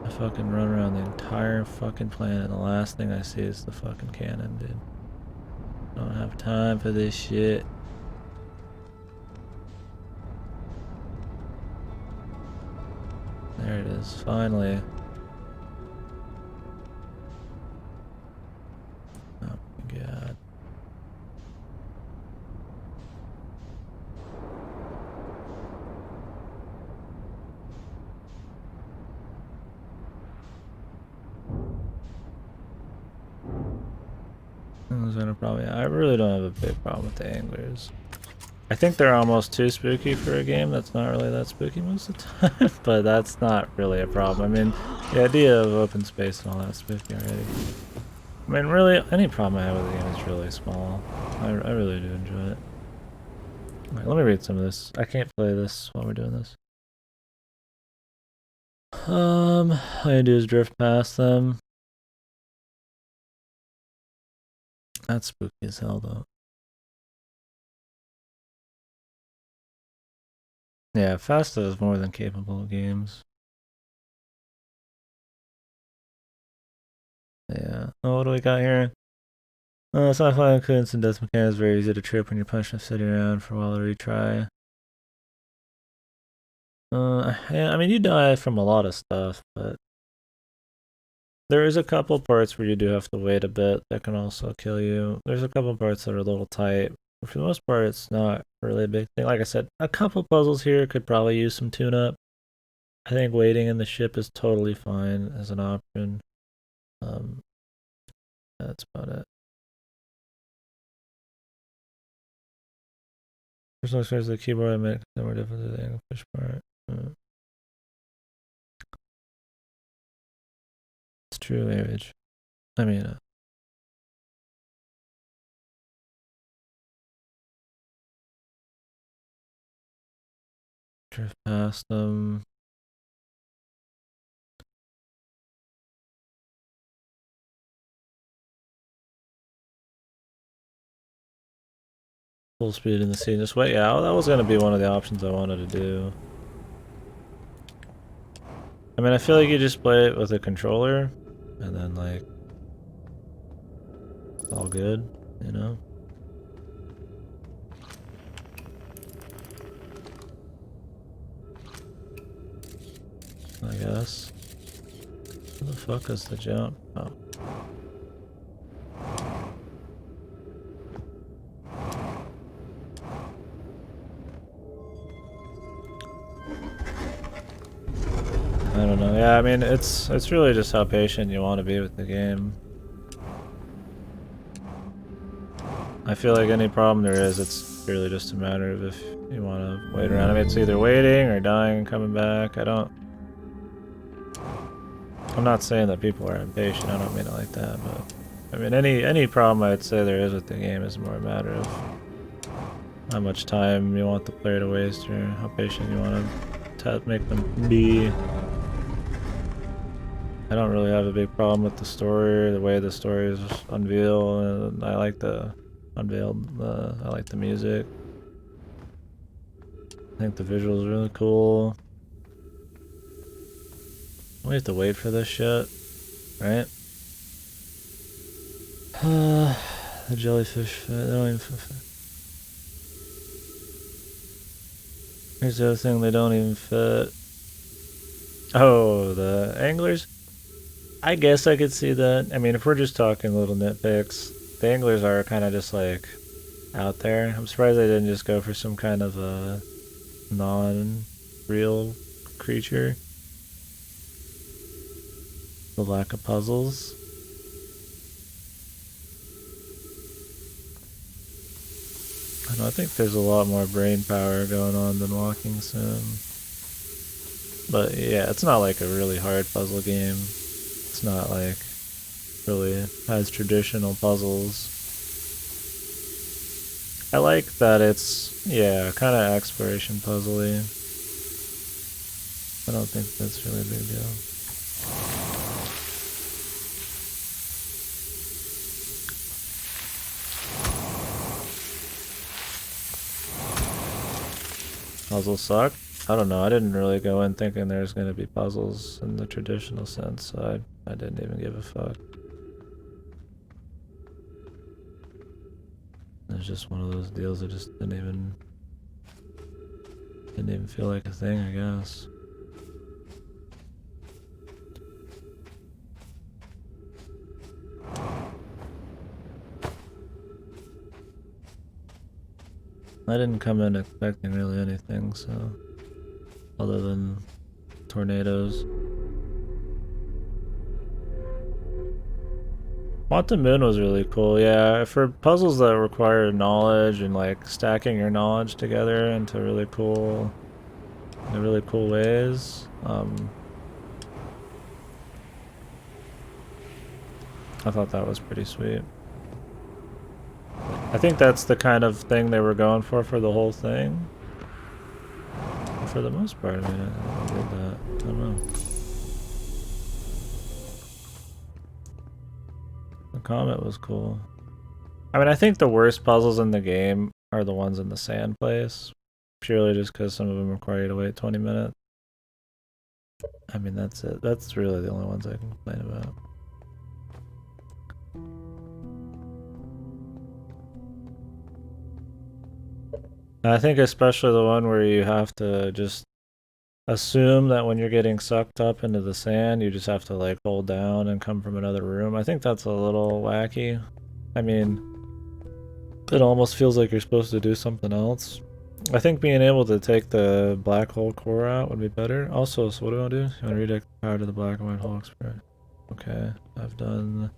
I fucking run around the entire fucking planet and the last thing I see is the fucking cannon, dude. I don't have time for this shit. There it is, finally. Oh my God. I really don't have a big problem with the anglers. I think they're almost too spooky for a game that's not really that spooky most of the time, but that's not really a problem. I mean, the idea of open space and all that's spooky already. I mean, really, any problem I have with the game is really small. I really do enjoy it. Alright, let me read some of this. I can't play this while we're doing this. All I do is drift past them. That's spooky as hell, though. Yeah, Fasta is more than capable of games. Yeah. Oh, what do we got here? Sci-fi includes and death mechanics very easy to trip when you're punching sitting around for a while to retry. Yeah, I mean, you die from a lot of stuff, but there is a couple parts where you do have to wait a bit that can also kill you. There's a couple parts that are a little tight. But for the most part, it's not really a big thing. Like I said, a couple puzzles here could probably use some tune-up. I think waiting in the ship is totally fine as an option. Um, that's about it. Personal experience with the keyboard, I make the more difficult than the push part. true age. I mean, drift past them. Full speed in the sea, just wait. Yeah, that was gonna be one of the options I wanted to do. I mean, I feel like you just play it with a controller, and then like, it's all good, you know? I guess. Where the fuck is the jump? Oh. I don't know. Yeah, I mean, it's really just how patient you want to be with the game. I feel like any problem there is, it's purely just a matter of if you want to wait around. I mean, it's either waiting or dying and coming back. I'm not saying that people are impatient. I don't mean it like that, but I mean, any problem I'd say there is with the game is more a matter of how much time you want the player to waste or how patient you want to make them be. I don't really have a big problem with the story, the way the story is unveiled, and I like the I like the music. I think the visuals are really cool. We have to wait for this shit, right? The jellyfish fit. They don't even fit. Here's the other thing, they don't even fit. Oh, the anglers? I guess I could see that. I mean, if we're just talking little nitpicks, the anglers are kind of just like out there. I'm surprised they didn't just go for some kind of a non-real creature. The lack of puzzles. I don't know, I think there's a lot more brain power going on than Walking Sim. But yeah, it's not like a really hard puzzle game. It's not like really has traditional puzzles. I like that it's, yeah, kind of exploration puzzly. I don't think that's really a big deal. Puzzles suck? I don't know, I didn't really go in thinking there's gonna be puzzles in the traditional sense, so I didn't even give a fuck. It's just one of those deals that just didn't even feel like a thing, I guess. I didn't come in expecting really anything, so other than tornadoes. Quantum Moon was really cool, yeah. For puzzles that require knowledge and like stacking your knowledge together into really cool ways. I thought that was pretty sweet. I think that's the kind of thing they were going for the whole thing. For the most part, I mean, I did that. I don't know. The comet was cool. I mean, I think the worst puzzles in the game are the ones in the sand place. Purely just because some of them require you to wait 20 minutes. I mean, that's it. That's really the only ones I can complain about. I think especially the one where you have to just assume that when you're getting sucked up into the sand, you just have to like hold down and come from another room. I think that's a little wacky. I mean, it almost feels like you're supposed to do something else. I think being able to take the black hole core out would be better. Also, so what do I want to do? You want to redirect the power to the black and white hole experiment. Okay, I've done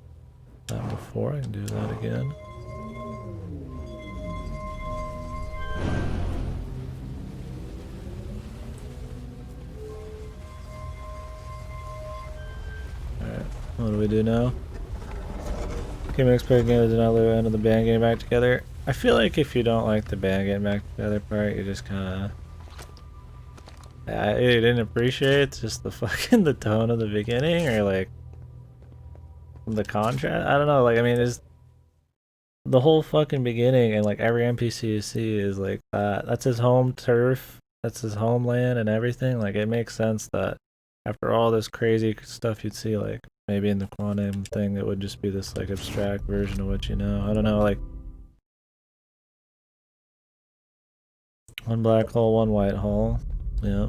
that before. I can do that again. Alright, what do we do now. Game expert game did not live end of the band getting back together. I feel like if you don't like the band getting back together part, you just kind of... I didn't appreciate just the fucking the tone of the beginning, or like the contrast. I don't know, like, I mean, is the whole fucking beginning, and like every NPC you see is like that's his home turf, that's his homeland and everything. Like, it makes sense that after all this crazy stuff you'd see, like maybe in the quantum thing, it would just be this like abstract version of what you know. I don't know, like one black hole, one white hole. Yeah.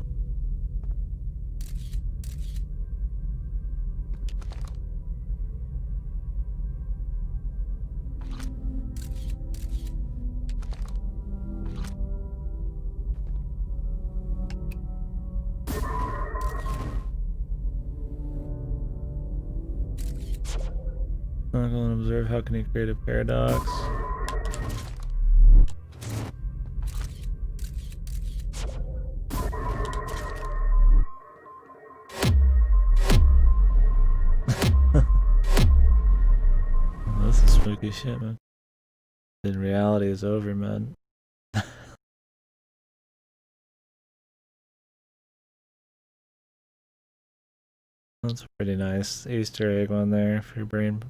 I'm going to observe how can he create a paradox. This is spooky shit, man. Then reality is over, man. That's a pretty nice Easter egg one there for your brain.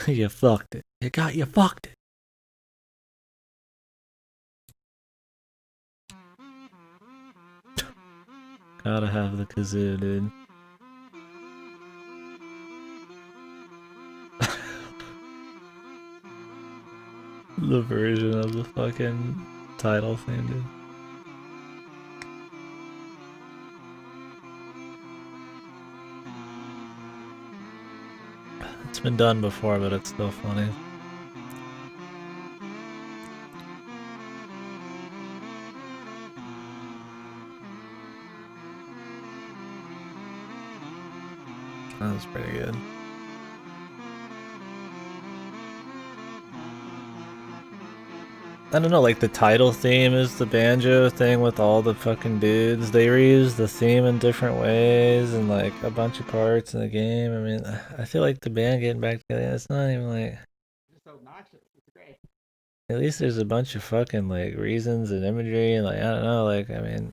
You fucked it. You fucked it. Gotta have the kazoo, dude. The version of the fucking title thing, dude. It's been done before, but it's still funny. That was pretty good. I don't know, like the title theme is the banjo thing with all the fucking dudes. They reuse the theme in different ways and like a bunch of parts in the game. I mean, I feel like the band getting back together, it's not even like... It's obnoxious. It's great. At least there's a bunch of fucking like reasons and imagery and like, I don't know, like, I mean,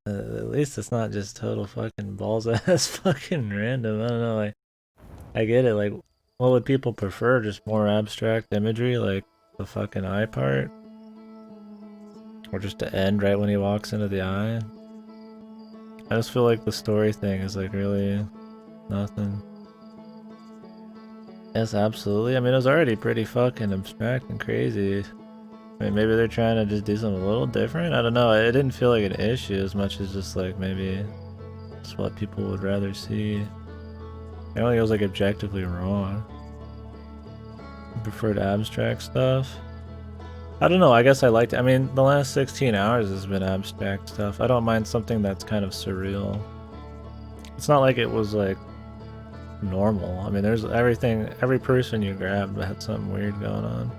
at least it's not just total fucking balls ass fucking random. I don't know, like, I get it, like, what would people prefer? Just more abstract imagery, like the fucking eye part? Or just to end right when he walks into the eye? I just feel like the story thing is like really nothing. Yes, absolutely. I mean, it was already pretty fucking abstract and crazy. I mean, maybe they're trying to just do something a little different? I don't know. It didn't feel like an issue as much as just like maybe it's what people would rather see. I don't think it was like objectively wrong. I preferred abstract stuff. I don't know, I guess I liked it. I mean, the last 16 hours has been abstract stuff. I don't mind something that's kind of surreal. It's not like it was like normal. I mean, there's everything, every person you grabbed had something weird going on.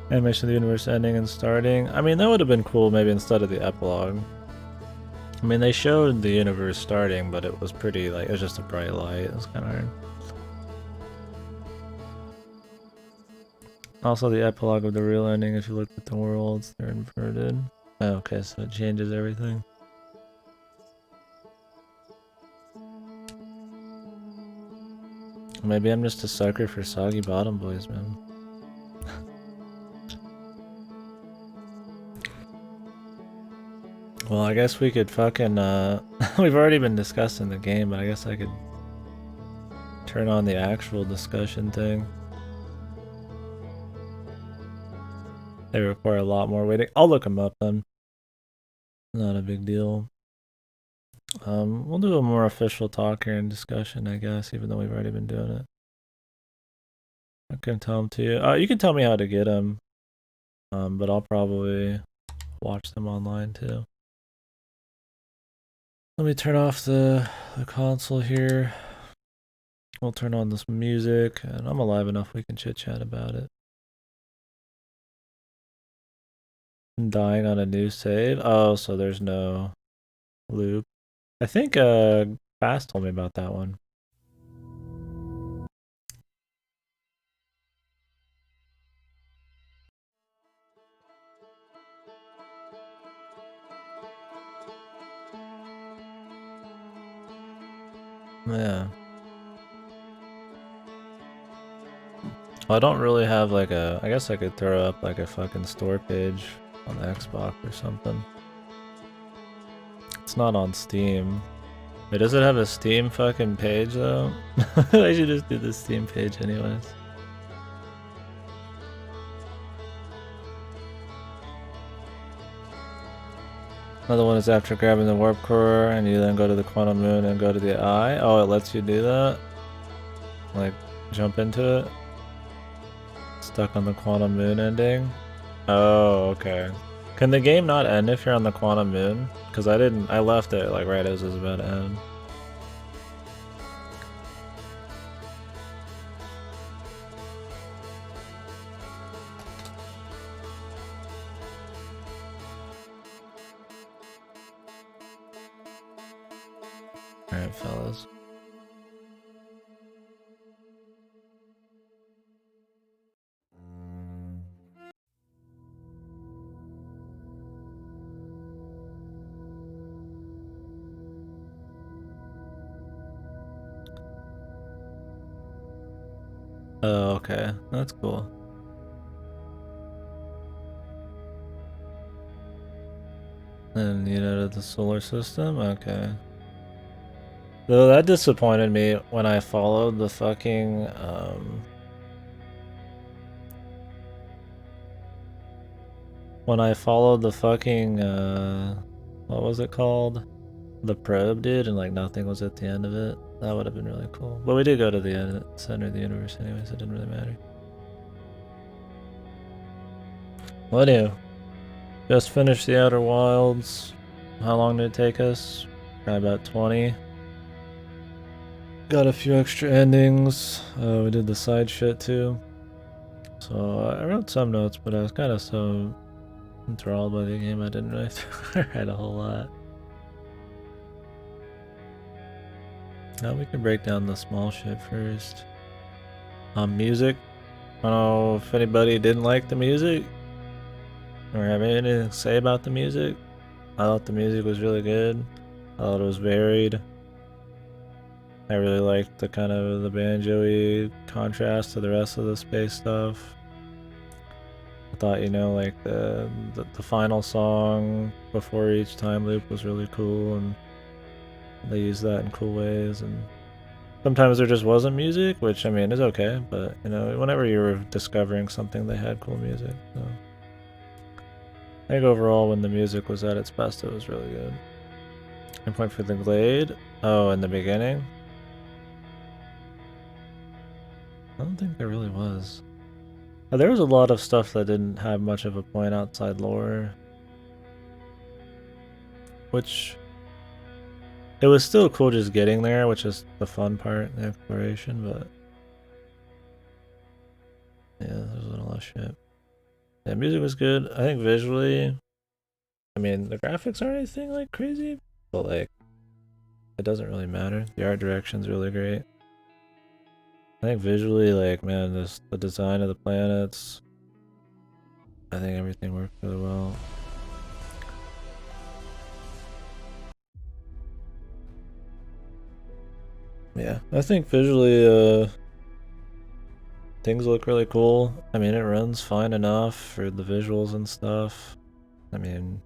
Animation of the universe ending and starting. I mean, that would have been cool maybe instead of the epilogue. I mean, they showed the universe starting, but it was pretty, like, it was just a bright light. It was kind of hard. Also, the epilogue of the real ending, if you look at the worlds, they're inverted. Oh, okay, so it changes everything. Maybe I'm just a sucker for soggy bottom boys, man. Well, I guess we could fucking, we've already been discussing the game, but I guess I could turn on the actual discussion thing. They require a lot more waiting. I'll look them up then. Not a big deal. We'll do a more official talk here and discussion, I guess, even though we've already been doing it. I can tell them to you. You can tell me how to get them, but I'll probably watch them online too. Let me turn off the console here. We'll turn on this music, and I'm alive enough we can chit chat about it. Dying on a new save? Oh, so there's no loop. I think Bass told me about that one. Yeah. I don't really have like a... I guess I could throw up like a fucking store page on the Xbox or something. It's not on Steam. Wait, does it have a Steam fucking page though? I should just do the Steam page anyways. Another one is after grabbing the warp core and you then go to the quantum moon and go to the eye. Oh, it lets you do that? Like, jump into it? Stuck on the quantum moon ending? Oh, okay. Can the game not end if you're on the quantum moon? Because I left it like right as it was about to end. Alright, fellas. Oh, okay. That's cool. And you know the solar system? Okay. Though that disappointed me when I followed the fucking, when I followed the fucking, what was it called? The probe, dude, and like nothing was at the end of it. That would have been really cool. But we did go to the end, center of the universe anyways, it didn't really matter. What do? Just finished the Outer Wilds. How long did it take us? Probably about 20. Got a few extra endings. We did the side shit too. So I wrote some notes, but I was kind of so enthralled by the game I didn't really write a whole lot. Now we can break down the small shit first. Music. I don't know if anybody didn't like the music or have anything to say about the music. I thought the music was really good. I thought it was varied. I really liked the kind of the banjo-y contrast to the rest of the space stuff. I thought, you know, like the final song before each time loop was really cool, and they used that in cool ways. And sometimes there just wasn't music, which I mean is okay, but you know, whenever you were discovering something, they had cool music. So I think overall, when the music was at its best, it was really good. And point for the Glade. Oh, in the beginning. I don't think there really was. There was a lot of stuff that didn't have much of a point outside lore. Which... it was still cool just getting there, which is the fun part, the exploration, but... yeah, there was a lot of shit. Yeah, music was good. I think visually... I mean, the graphics aren't anything, like, crazy, but, like... it doesn't really matter. The art direction's really great. I think visually, like, man, the design of the planets... I think everything worked really well. Yeah, I think visually, things look really cool. I mean, it runs fine enough for the visuals and stuff. I mean,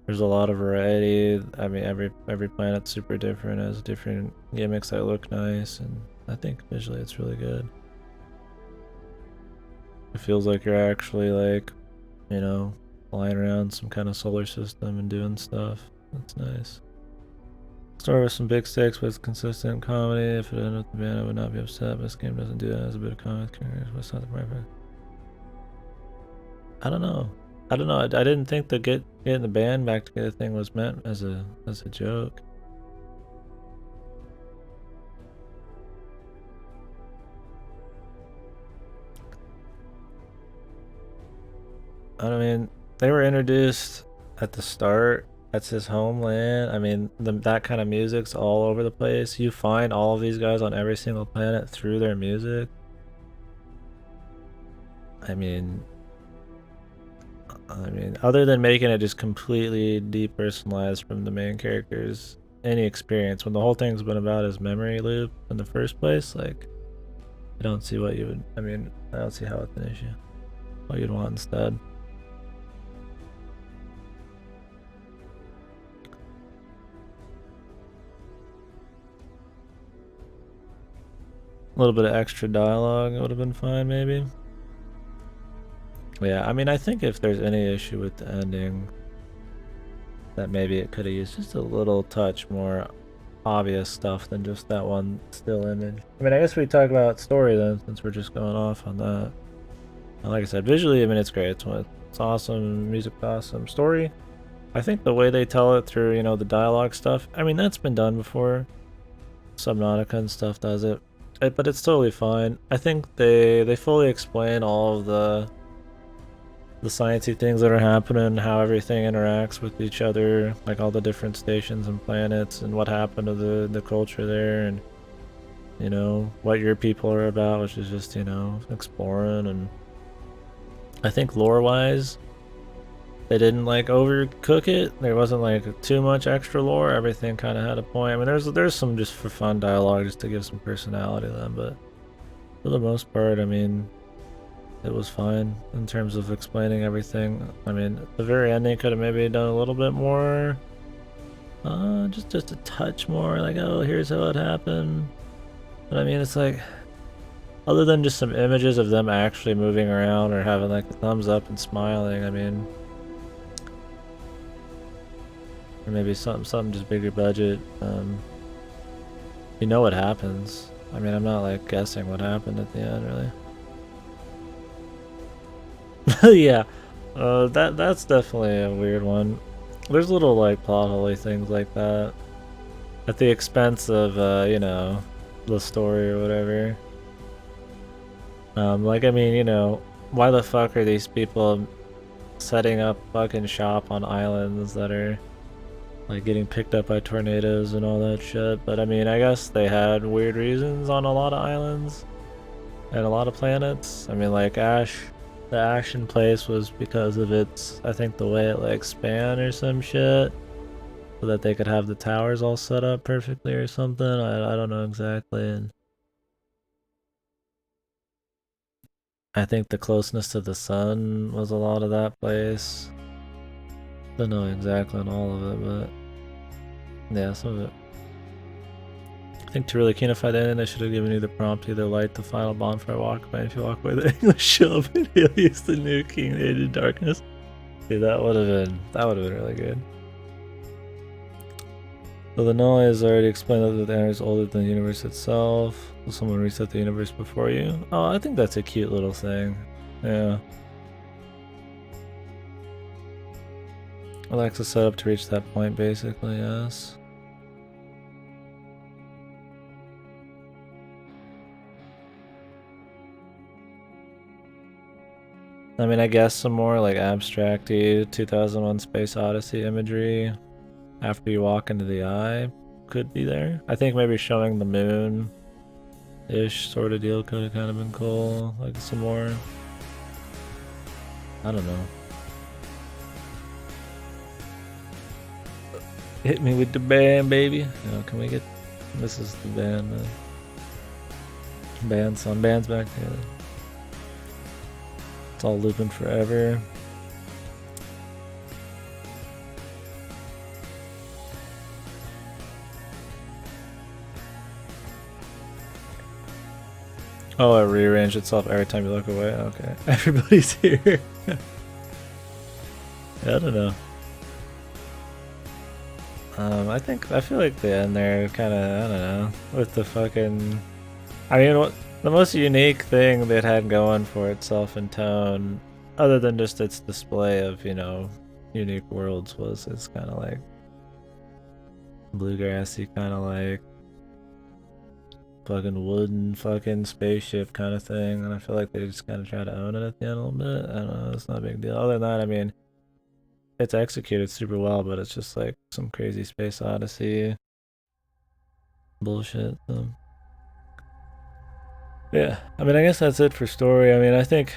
there's a lot of variety. I mean, every planet's super different, has different gimmicks that look nice, and I think visually it's really good. It feels like you're actually like, you know, flying around some kind of solar system and doing stuff. That's nice. Start with some big stakes with consistent comedy. If it ended with the band, I would not be upset. But this game doesn't do that. It has a bit of comedy. What's not the right? I don't know. I don't know. I didn't think the getting the band back together thing was meant as a joke. I mean, they were introduced at the start. That's his homeland. I mean, that kind of music's all over the place. You find all of these guys on every single planet through their music. I mean, other than making it just completely depersonalized from the main characters, any experience, when the whole thing's been about his memory loop in the first place, like, I don't see what you would, I don't see how it's an issue. What you'd want instead. A little bit of extra dialogue would have been fine, maybe. Yeah, I mean, I think if there's any issue with the ending, that maybe it could have used just a little touch more obvious stuff than just that one still image. I mean, I guess we talk about story then, since we're just going off on that. And like I said, visually, I mean, it's great. It's awesome. Music's awesome. Story, I think the way they tell it through, you know, the dialogue stuff, I mean, that's been done before. Subnautica and stuff does it. But it's totally fine. I think they fully explain all of the sciencey things that are happening, how everything interacts with each other, like all the different stations and planets, and what happened to the culture there, and you know what your people are about, which is just, you know, exploring. And I think lore-wise, they didn't like overcook it. There wasn't like too much extra lore. Everything kind of had a point. I mean, there's some just for fun dialogue just to give some personality to them, but for the most part, I mean, it was fine in terms of explaining everything. I mean, the very ending could have maybe done a little bit more, just a touch more, like, oh, here's how it happened. But I mean, it's like, other than just some images of them actually moving around or having like a thumbs up and smiling, I mean, or maybe something just bigger budget. You know what happens. I mean, I'm not like guessing what happened at the end, really. Yeah, that's definitely a weird one. There's little like plot holy things like that, at the expense of you know, the story or whatever. Like, I mean, you know, why the fuck are these people setting up fucking shop on islands that are like getting picked up by tornadoes and all that shit? But I mean, I guess they had weird reasons on a lot of islands and a lot of planets. I mean, like the Action place was because of its, I think, the way it like span or some shit, so that they could have the towers all set up perfectly or something. I don't know exactly. And I think the closeness to the sun was a lot of that place. Don't know exactly on all of it, but yeah, some of it. I think to really keenify the ending, they should have given you the prompt: either light the final bonfire, walk away. If you walk away, the English show up and he'll use the nuke King Age of Darkness. See, that would have been really good. So the null is already explained that the energy is older than the universe itself. Will someone reset the universe before you? Oh, I think that's a cute little thing. Yeah. Alexa set up to reach that point, basically, yes. I mean, I guess some more like abstract-y 2001 Space Odyssey imagery after you walk into the eye could be there. I think maybe showing the moon-ish sort of deal could have kind of been cool. Like some more, I don't know. Hit me with the band, baby. You know, can we get, this is the band, band's back together. It's all looping forever. Oh, it rearranged itself every time you look away. Okay, everybody's here. I don't know. I feel like the end there kind of, I don't know, with the fucking, I mean, what the most unique thing that had going for itself in tone, other than just its display of, you know, unique worlds, was it's kind of like bluegrassy, kind of like fucking wooden fucking spaceship kind of thing, and I feel like they just kind of try to own it at the end a little bit. I don't know, it's not a big deal. Other than that, I mean, it's executed super well, but it's just like some crazy space odyssey bullshit. So. Yeah, I mean, I guess that's it for story. I mean, I think,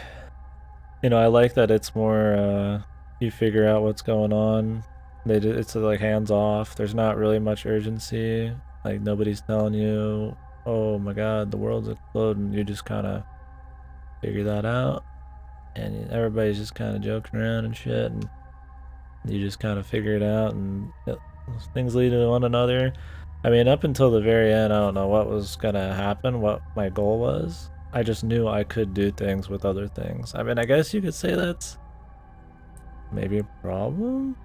you know, I like that it's more, you figure out what's going on. It's like hands off. There's not really much urgency. Like nobody's telling you, oh my god, the world's exploding. You just kind of figure that out, and everybody's just kind of joking around and shit, and you just kind of figure it out, and things lead to one another. I mean, up until the very end, I don't know what was gonna happen, what my goal was. I just knew I could do things with other things. I mean, I guess you could say that's maybe a problem.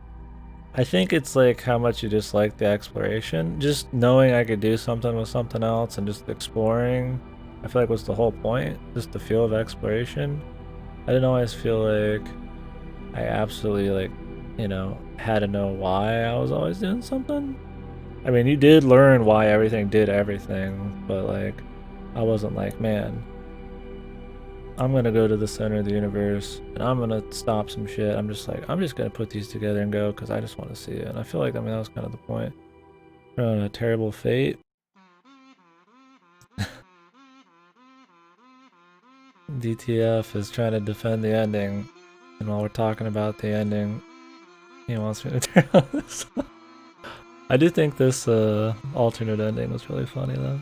I think it's like how much you just like the exploration. Just knowing I could do something with something else and just exploring, I feel like was the whole point. Just the feel of exploration. I didn't always feel like I absolutely like, you know, had to know why I was always doing something. I mean, you did learn why everything did everything, but like, I wasn't like, man, I'm gonna go to the center of the universe and I'm gonna stop some shit. I'm just like, I'm just gonna put these together and go because I just want to see it. And I feel like, I mean, that was kind of the point. We're on a terrible fate. DTF is trying to defend the ending, and while we're talking about the ending, he wants me to turn on this. I do think this alternate ending was really funny though.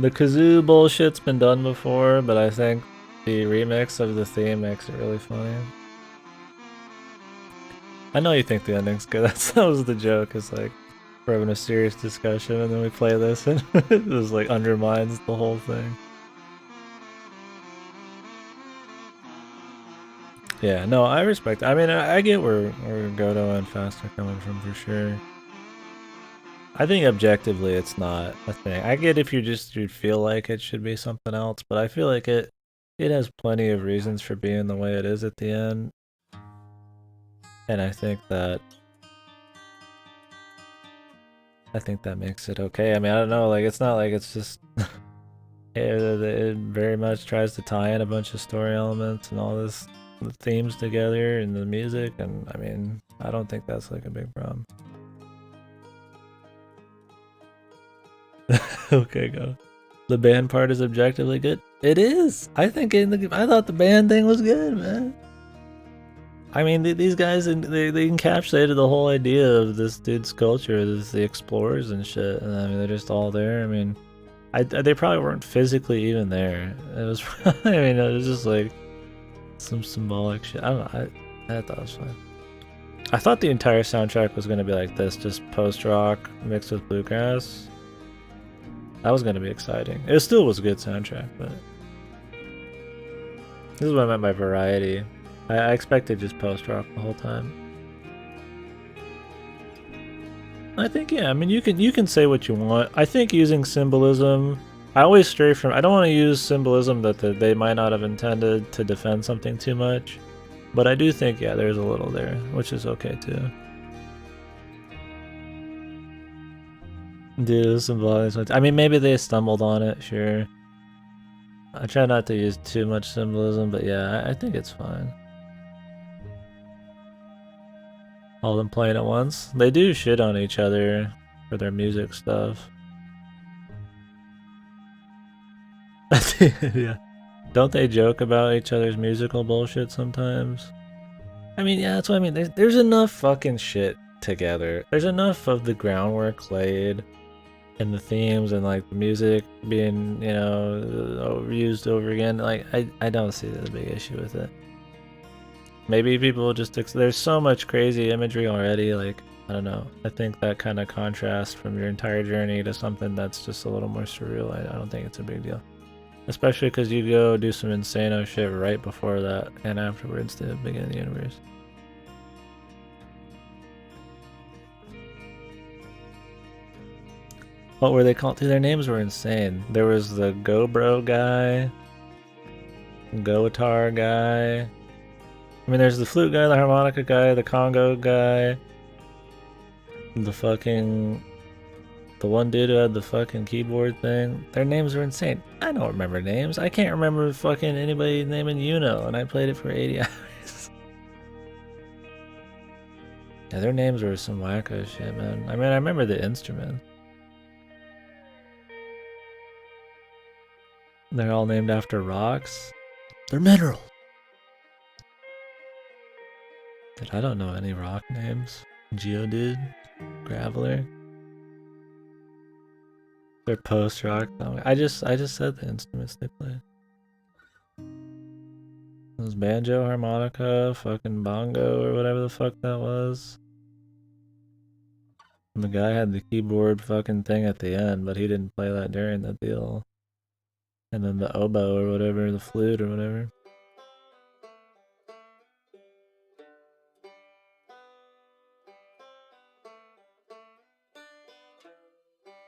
The kazoo bullshit's been done before, but I think the remix of the theme makes it really funny. I know you think the ending's good. That was the joke. It's like we're having a serious discussion and then we play this and it just like undermines the whole thing. Yeah, no, I respect. I mean, I get where Godo and Fast are coming from for sure. I think objectively it's not a thing. I get if you feel like it should be something else, but I feel like it has plenty of reasons for being the way it is at the end. And I think that makes it okay. I mean, I don't know, like it's not like it's just it very much tries to tie in a bunch of story elements and all this the themes together and the music, and I mean, I don't think that's like a big problem. Okay, go. The band part is objectively good. It is. I think I thought the band thing was good, man. I mean, these guys they encapsulated the whole idea of this dude's culture, the explorers and shit. And I mean, they're just all there. I mean, they probably weren't physically even there. It was. I mean, it was just like some symbolic shit. I don't know. I thought it was fine. I thought the entire soundtrack was gonna be like this, just post rock mixed with bluegrass. That was gonna be exciting. It still was a good soundtrack, but this is what I meant by variety. I expected just post rock the whole time. I think, yeah, I mean, you can say what you want. I think using symbolism, I always stray from. I don't want to use symbolism that they might not have intended to defend something too much, but I do think, yeah, there's a little there, which is okay too. Do symbolize. I mean, maybe they stumbled on it, sure. I try not to use too much symbolism, but yeah, I think it's fine. All of them playing at once. They do shit on each other for their music stuff. Yeah. Don't they joke about each other's musical bullshit sometimes? I mean, yeah, that's what I mean. There's enough fucking shit together. There's enough of the groundwork laid and the themes and like the music being, you know, used over again. Like, I don't see the big issue with it. Maybe people will just there's so much crazy imagery already, like, I don't know. I think that kind of contrast from your entire journey to something that's just a little more surreal, I don't think it's a big deal. Especially because you go do some insano shit right before that and afterwards to begin the universe. What were they called? Dude, their names were insane. There was the Go Bro guy, Goatar guy. I mean, there's the flute guy, the harmonica guy, the Congo guy, the fucking The one dude who had the fucking keyboard thing, their names are insane. I don't remember names. I can't remember fucking anybody's name in Uno, and I played it for 80 hours. Yeah, their names were some wacko shit, man. I mean, I remember the instrument. They're all named after rocks. They're minerals. Dude, I don't know any rock names. Geodude, Graveler. They're post-rock. I just said the instruments they play. It was banjo, harmonica, fucking bongo, or whatever the fuck that was. And the guy had the keyboard fucking thing at the end, but he didn't play that during the deal. And then the oboe or whatever, the flute or whatever.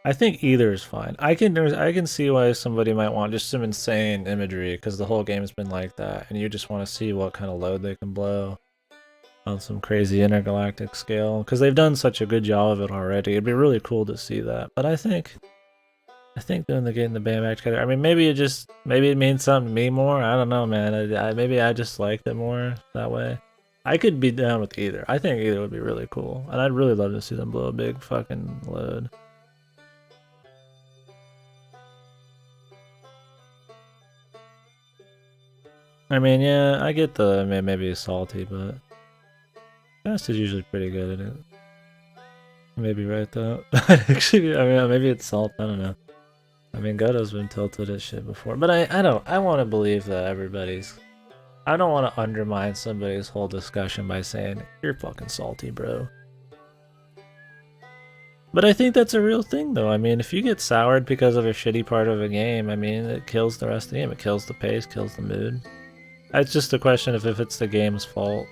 I think either is fine. I can see why somebody might want just some insane imagery because the whole game's been like that, and you just want to see what kind of load they can blow on some crazy intergalactic scale because they've done such a good job of it already. It'd be really cool to see that. But I think doing getting the band back together. I mean, maybe it means something to me more. I don't know, man. Maybe I just liked it more that way. I could be down with either. I think either would be really cool, and I'd really love to see them blow a big fucking load. I mean, yeah, I get the maybe salty, but Fast is usually pretty good at it. Maybe right though. Actually, I mean, maybe it's salt. I don't know. I mean, Goto's been tilted at shit before, but I want to believe that everybody's. I don't want to undermine somebody's whole discussion by saying you're fucking salty, bro. But I think that's a real thing, though. I mean, if you get soured because of a shitty part of a game, I mean, it kills the rest of the game. It kills the pace, kills the mood. It's just a question of if it's the game's fault.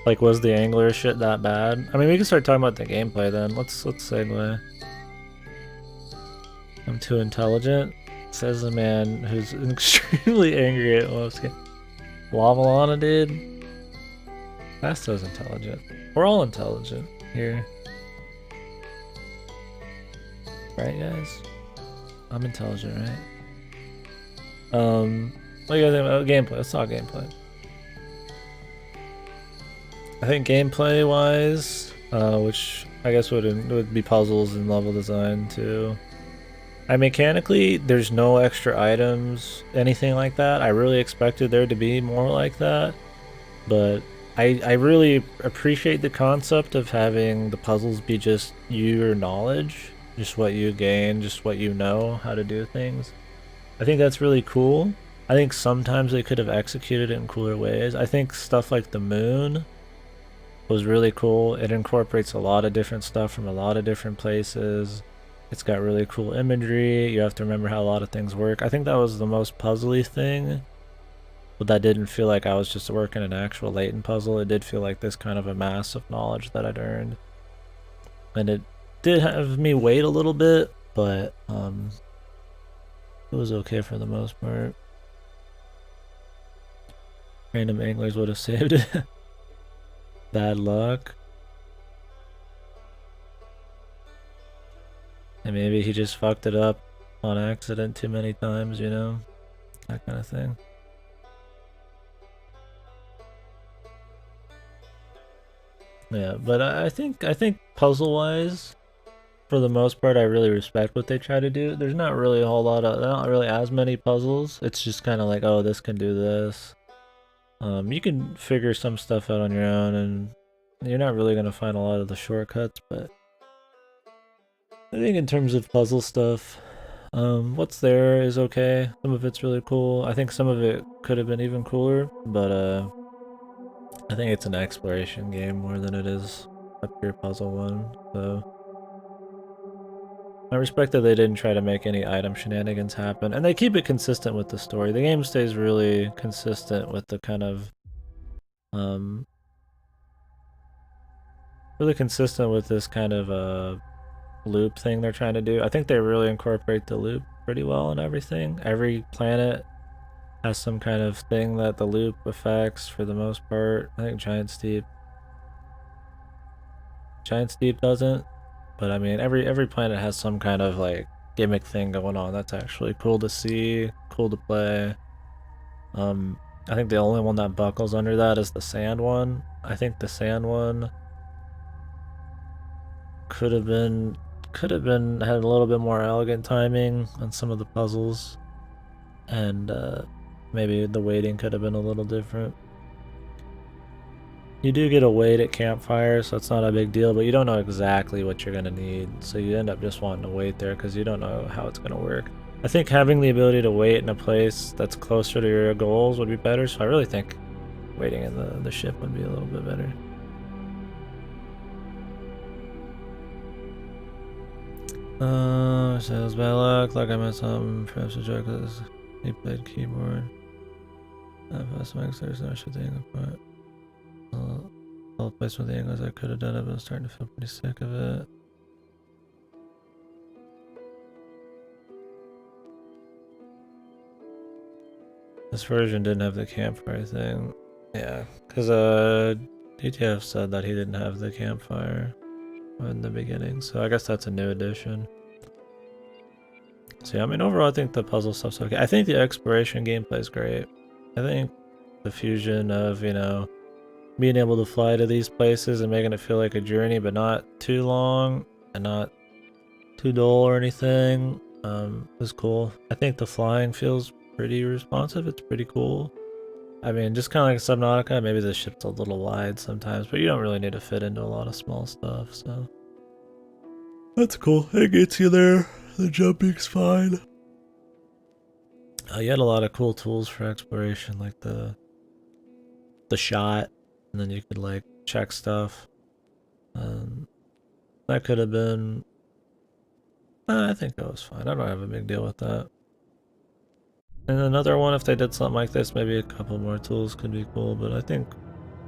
Like, was the angler shit that bad? I mean, we can start talking about the gameplay then. Let's segue. I'm too intelligent, says the man who's extremely angry at Wolfskin. Lavalana, dude. That's so intelligent. We're all intelligent here. Right, guys? I'm intelligent, right? What do you guys think about gameplay? Let's talk gameplay. I think gameplay-wise, which I guess would be puzzles and level design too. Mechanically, there's no extra items, anything like that. I really expected there to be more like that, but I really appreciate the concept of having the puzzles be just your knowledge, just what you gain, just what you know how to do things. I think that's really cool. I think sometimes they could have executed it in cooler ways. I think stuff like the moon was really cool. It incorporates a lot of different stuff from a lot of different places. It's got really cool imagery. You have to remember how a lot of things work. I think that was the most puzzly thing, but that didn't feel like I was just working an actual latent puzzle. It did feel like this kind of a mass of knowledge that I'd earned. And it did have me wait a little bit, but it was okay for the most part. Random anglers would have saved it. Bad luck. And maybe he just fucked it up on accident too many times, you know? That kind of thing. Yeah, but I think puzzle-wise, for the most part, I really respect what they try to do. There's not really a whole lot of, not really as many puzzles. It's just kind of like, oh, this can do this. You can figure some stuff out on your own, and you're not really going to find a lot of the shortcuts, but I think in terms of puzzle stuff, what's there is okay. Some of it's really cool. I think some of it could have been even cooler, but I think it's an exploration game more than it is a pure puzzle one, so I respect that they didn't try to make any item shenanigans happen, and they keep it consistent with the story. The game stays really consistent with the kind of, really consistent with this kind of, loop thing they're trying to do. I think they really incorporate the loop pretty well and everything. Every planet has some kind of thing that the loop affects for the most part. I think Giant Steep doesn't. But I mean, every planet has some kind of like gimmick thing going on. That's actually cool to see, cool to play. I think the only one that buckles under that is the sand one. I think the sand one could have been had a little bit more elegant timing on some of the puzzles, and maybe the weighting could have been a little different. You do get a weight at campfire, so it's not a big deal, but you don't know exactly what you're gonna need, so you end up just wanting to wait there because you don't know how it's gonna work. I think having the ability to wait in a place that's closer to your goals would be better, so I really think waiting in the ship would be a little bit better. Says bad luck, like I missed something, perhaps a joke is he played keyboard. Fast makes there's no shit thing apart. All the placement of the angles I could have done it, but I'm starting to feel pretty sick of it. This version didn't have the campfire thing. Yeah, because DTF said that he didn't have the campfire in the beginning, so I guess that's a new addition. So yeah, I mean, overall, I think the puzzle stuff's okay. I think the exploration gameplay is great. I think the fusion of, you know, being able to fly to these places and making it feel like a journey, but not too long and not too dull or anything, is cool. I think the flying feels pretty responsive. It's pretty cool. I mean, just kind of like Subnautica, maybe the ship's a little wide sometimes, but you don't really need to fit into a lot of small stuff, so. That's cool. It gets you there. The jumping's fine. You had a lot of cool tools for exploration, like the shot, and then you could like check stuff. That could have been. I think that was fine. I don't have a big deal with that. And another one, if they did something like this, maybe a couple more tools could be cool. But I think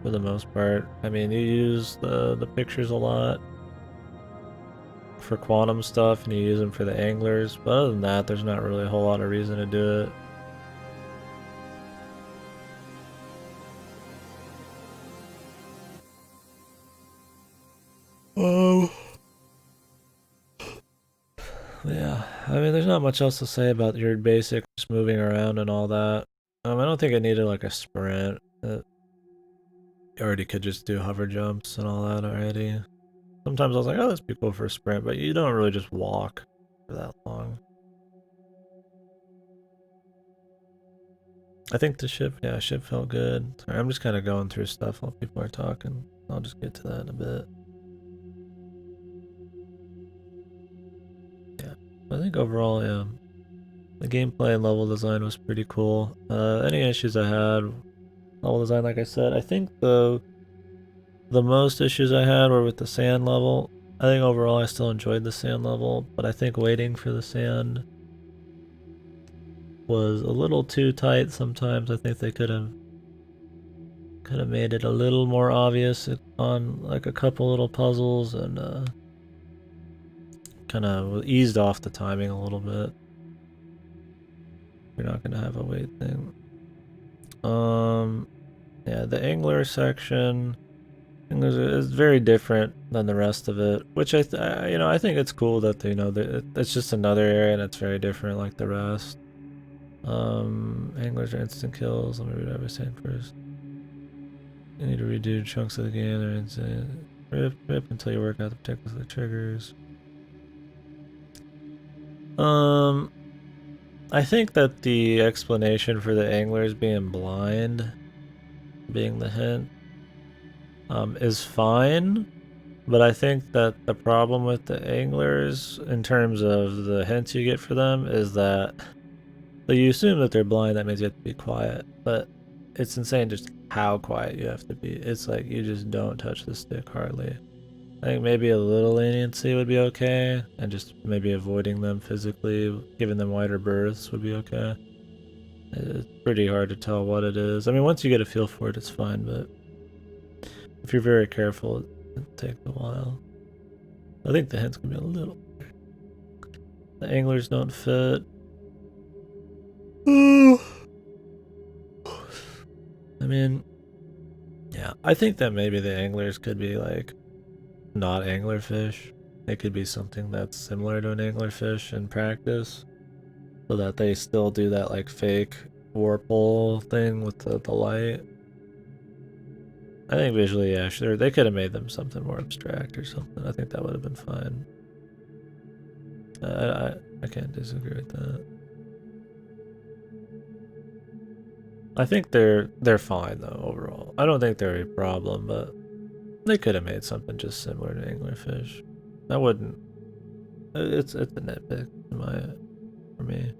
for the most part, I mean, you use the pictures a lot for quantum stuff, and you use them for the anglers. But other than that, there's not really a whole lot of reason to do it. Oh. Yeah, I mean, there's not much else to say about your basic just moving around and all that. I don't think it needed like a sprint. You already could just do hover jumps and all that already. Sometimes I was like, oh, that's pretty cool for a sprint, but you don't really just walk for that long. I think the ship, yeah, ship felt good. Sorry, I'm just kind of going through stuff while people are talking. I'll just get to that in a bit. Yeah, I think overall, yeah, the gameplay and level design was pretty cool. Any issues I had, level design, like I said, I think the most issues I had were with the sand level. I think overall I still enjoyed the sand level, but I think waiting for the sand was a little too tight sometimes. I think they could have made it a little more obvious on like a couple little puzzles, and kind of eased off the timing a little bit. You're not gonna have a wait thing. Yeah, the angler section is very different than the rest of it, which I think it's cool that they, it's just another area and it's very different like the rest. Anglers are instant kills. Let me read what I was saying first. You need to redo chunks of the game. They're insane. Rip until you work out the particular triggers. I think that the explanation for the anglers being blind, being the hint, is fine. But I think that the problem with the anglers, in terms of the hints you get for them, is that you assume that they're blind. That means you have to be quiet, but it's insane just how quiet you have to be. It's like you just don't touch the stick hardly. I think maybe a little leniency would be okay, and just maybe avoiding them physically, giving them wider berths would be okay. It's pretty hard to tell what it is. I mean, once you get a feel for it, it's fine, but if you're very careful, it'll take a while. I think the hints can be a little. The anglers don't fit. I mean, yeah, I think that maybe the anglers could be like not anglerfish. it could be something that's similar to an anglerfish in practice, so that they still do that like fake warp hole thing with the light. I think visually, yeah, sure, they could have made them something more abstract or something. I think that would have been fine. I can't disagree with that. I think they're fine though overall. I don't think they're a problem, but they could have made something just similar to anglerfish. I wouldn't. It's a nitpick for me.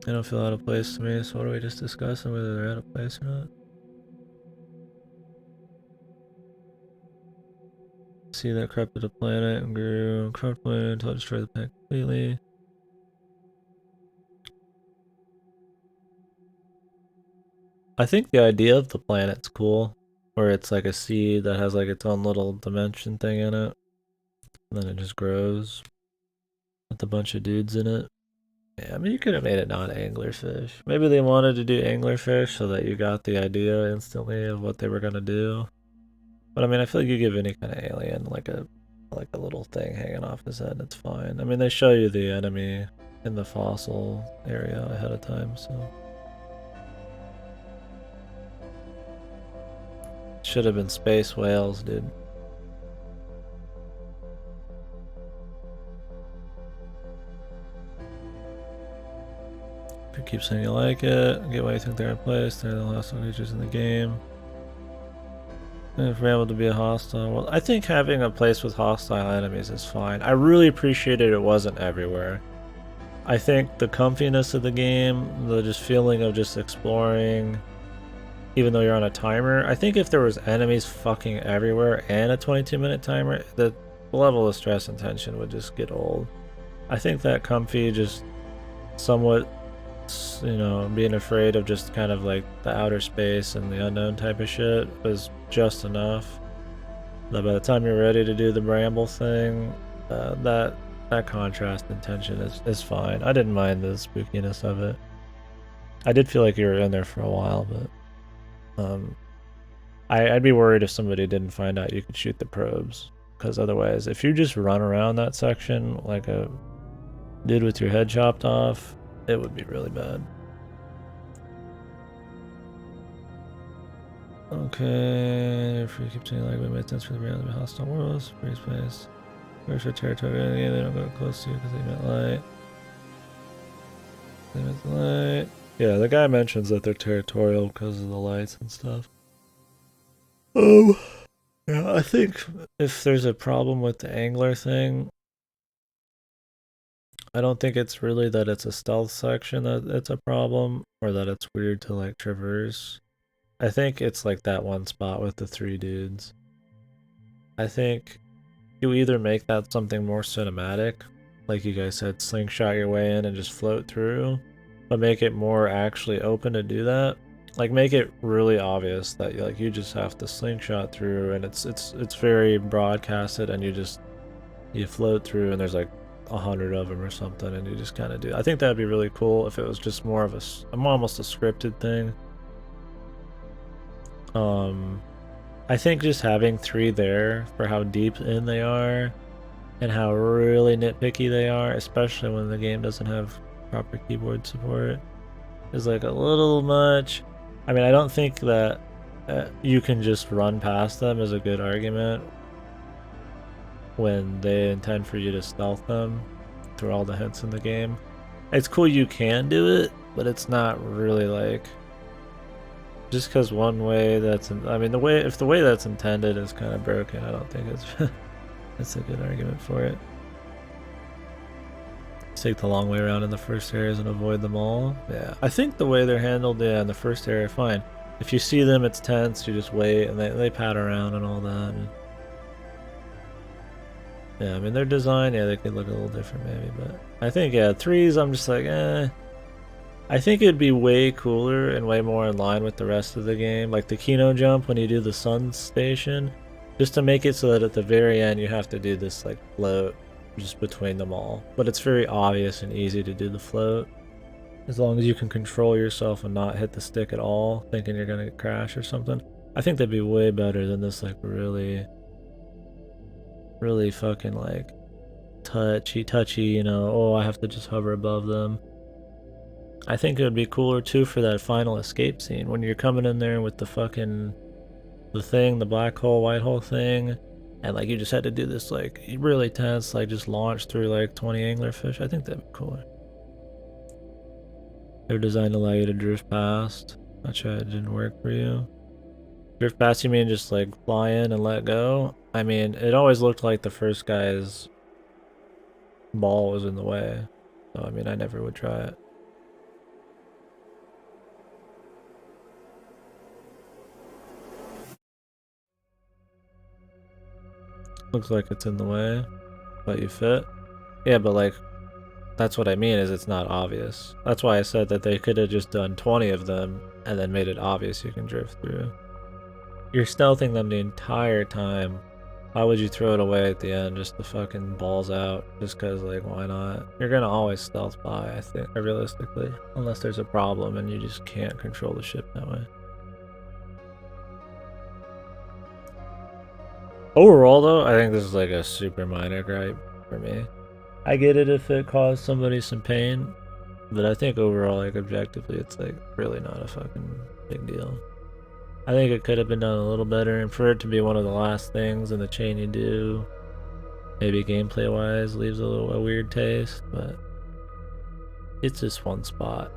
They don't feel out of place to me. So what are we just discussing? Whether they're out of place or not? See that corrupted a planet and grew. Corrupt planet until it destroyed the planet completely. I think the idea of the planet's cool, where it's like a seed that has like its own little dimension thing in it, and then it just grows with a bunch of dudes in it. Yeah, I mean, you could have made it not anglerfish. Maybe they wanted to do anglerfish so that you got the idea instantly of what they were gonna do. But I mean, I feel like you give any kind of alien like a little thing hanging off his head, it's fine. I mean, they show you the enemy in the fossil area ahead of time, so. Should have been space whales, dude. If you keep saying you like it, get why you think they're in place, they're the last creatures in the game. And if we're able to be a hostile, well, I think having a place with hostile enemies is fine. I really appreciated it wasn't everywhere. I think the comfiness of the game, the just feeling of just exploring, even though you're on a timer, I think if there was enemies fucking everywhere and a 22-minute timer, the level of stress and tension would just get old. I think that comfy, just somewhat, you know, being afraid of just kind of like the outer space and the unknown type of shit was just enough. That by the time you're ready to do the bramble thing, that contrast and tension is fine. I didn't mind the spookiness of it. I did feel like you were in there for a while, but I'd be worried if somebody didn't find out you could shoot the probes, because otherwise, if you just run around that section like a dude with your head chopped off, it would be really bad. Okay, if we keep saying like we made sense for the reality of hostile worlds, free space. Where's your territory? Yeah, they don't go close to you because they emit light. They emit the light. Yeah, the guy mentions that they're territorial because of the lights and stuff. Yeah, I think if there's a problem with the angler thing, I don't think it's really that it's a stealth section that it's a problem, or that it's weird to like traverse. I think it's like that one spot with the 3 dudes. I think you either make that something more cinematic, like you guys said, slingshot your way in and just float through, but make it more actually open to do that. Like make it really obvious that like you just have to slingshot through, and it's very broadcasted, and you float through, and there's like 100 of them or something, and you just kind of do. I think that'd be really cool if it was just more of almost a scripted thing. I think just having 3 there for how deep in they are and how really nitpicky they are, especially when the game doesn't have proper keyboard support, is like a little much. I mean, I don't think that you can just run past them as a good argument when they intend for you to stealth them through all the hints in the game. It's cool you can do it, but it's not really like, just because one way that's, I mean, if the way that's intended is kind of broken, I don't think it's a good argument for it. Take the long way around in the first areas and avoid them all. Yeah, I think the way they're handled, yeah, in the first area, fine. If you see them, it's tense, you just wait, and they pat around and all that. And yeah, I mean, their design, yeah, they could look a little different maybe, but I think, yeah, 3s, I'm just like, I think it'd be way cooler and way more in line with the rest of the game, like the Kino jump when you do the sun station, just to make it so that at the very end you have to do this like float just between them all, but it's very obvious and easy to do the float. As long as you can control yourself and not hit the stick at all, thinking you're gonna crash or something. I think that'd be way better than this like really fucking like touchy, you know, oh I have to just hover above them. I think it would be cooler too for that final escape scene when you're coming in there with the fucking the black hole, white hole thing, and like you just had to do this like really tense, like just launch through like 20 anglerfish. I think that'd be cooler. They're designed to allow you to drift past. Not sure it didn't work for you. Drift past, you mean just like fly in and let go? I mean, it always looked like the first guy's ball was in the way. So I mean, I never would try it. Looks like it's in the way, but you fit. Yeah, but like, that's what I mean is it's not obvious. That's why I said that they could have just done 20 of them and then made it obvious you can drift through. You're stealthing them the entire time. Why would you throw it away at the end just the fucking balls out? Just cause like, why not? You're gonna always stealth by, I think, realistically. Unless there's a problem and you just can't control the ship that way. Overall though, I think this is like a super minor gripe for me. I get it if it caused somebody some pain, but I think overall, like objectively, it's like really not a fucking big deal. I think it could have been done a little better, and for it to be one of the last things in the chain you do, maybe gameplay wise leaves a weird taste, but it's just one spot.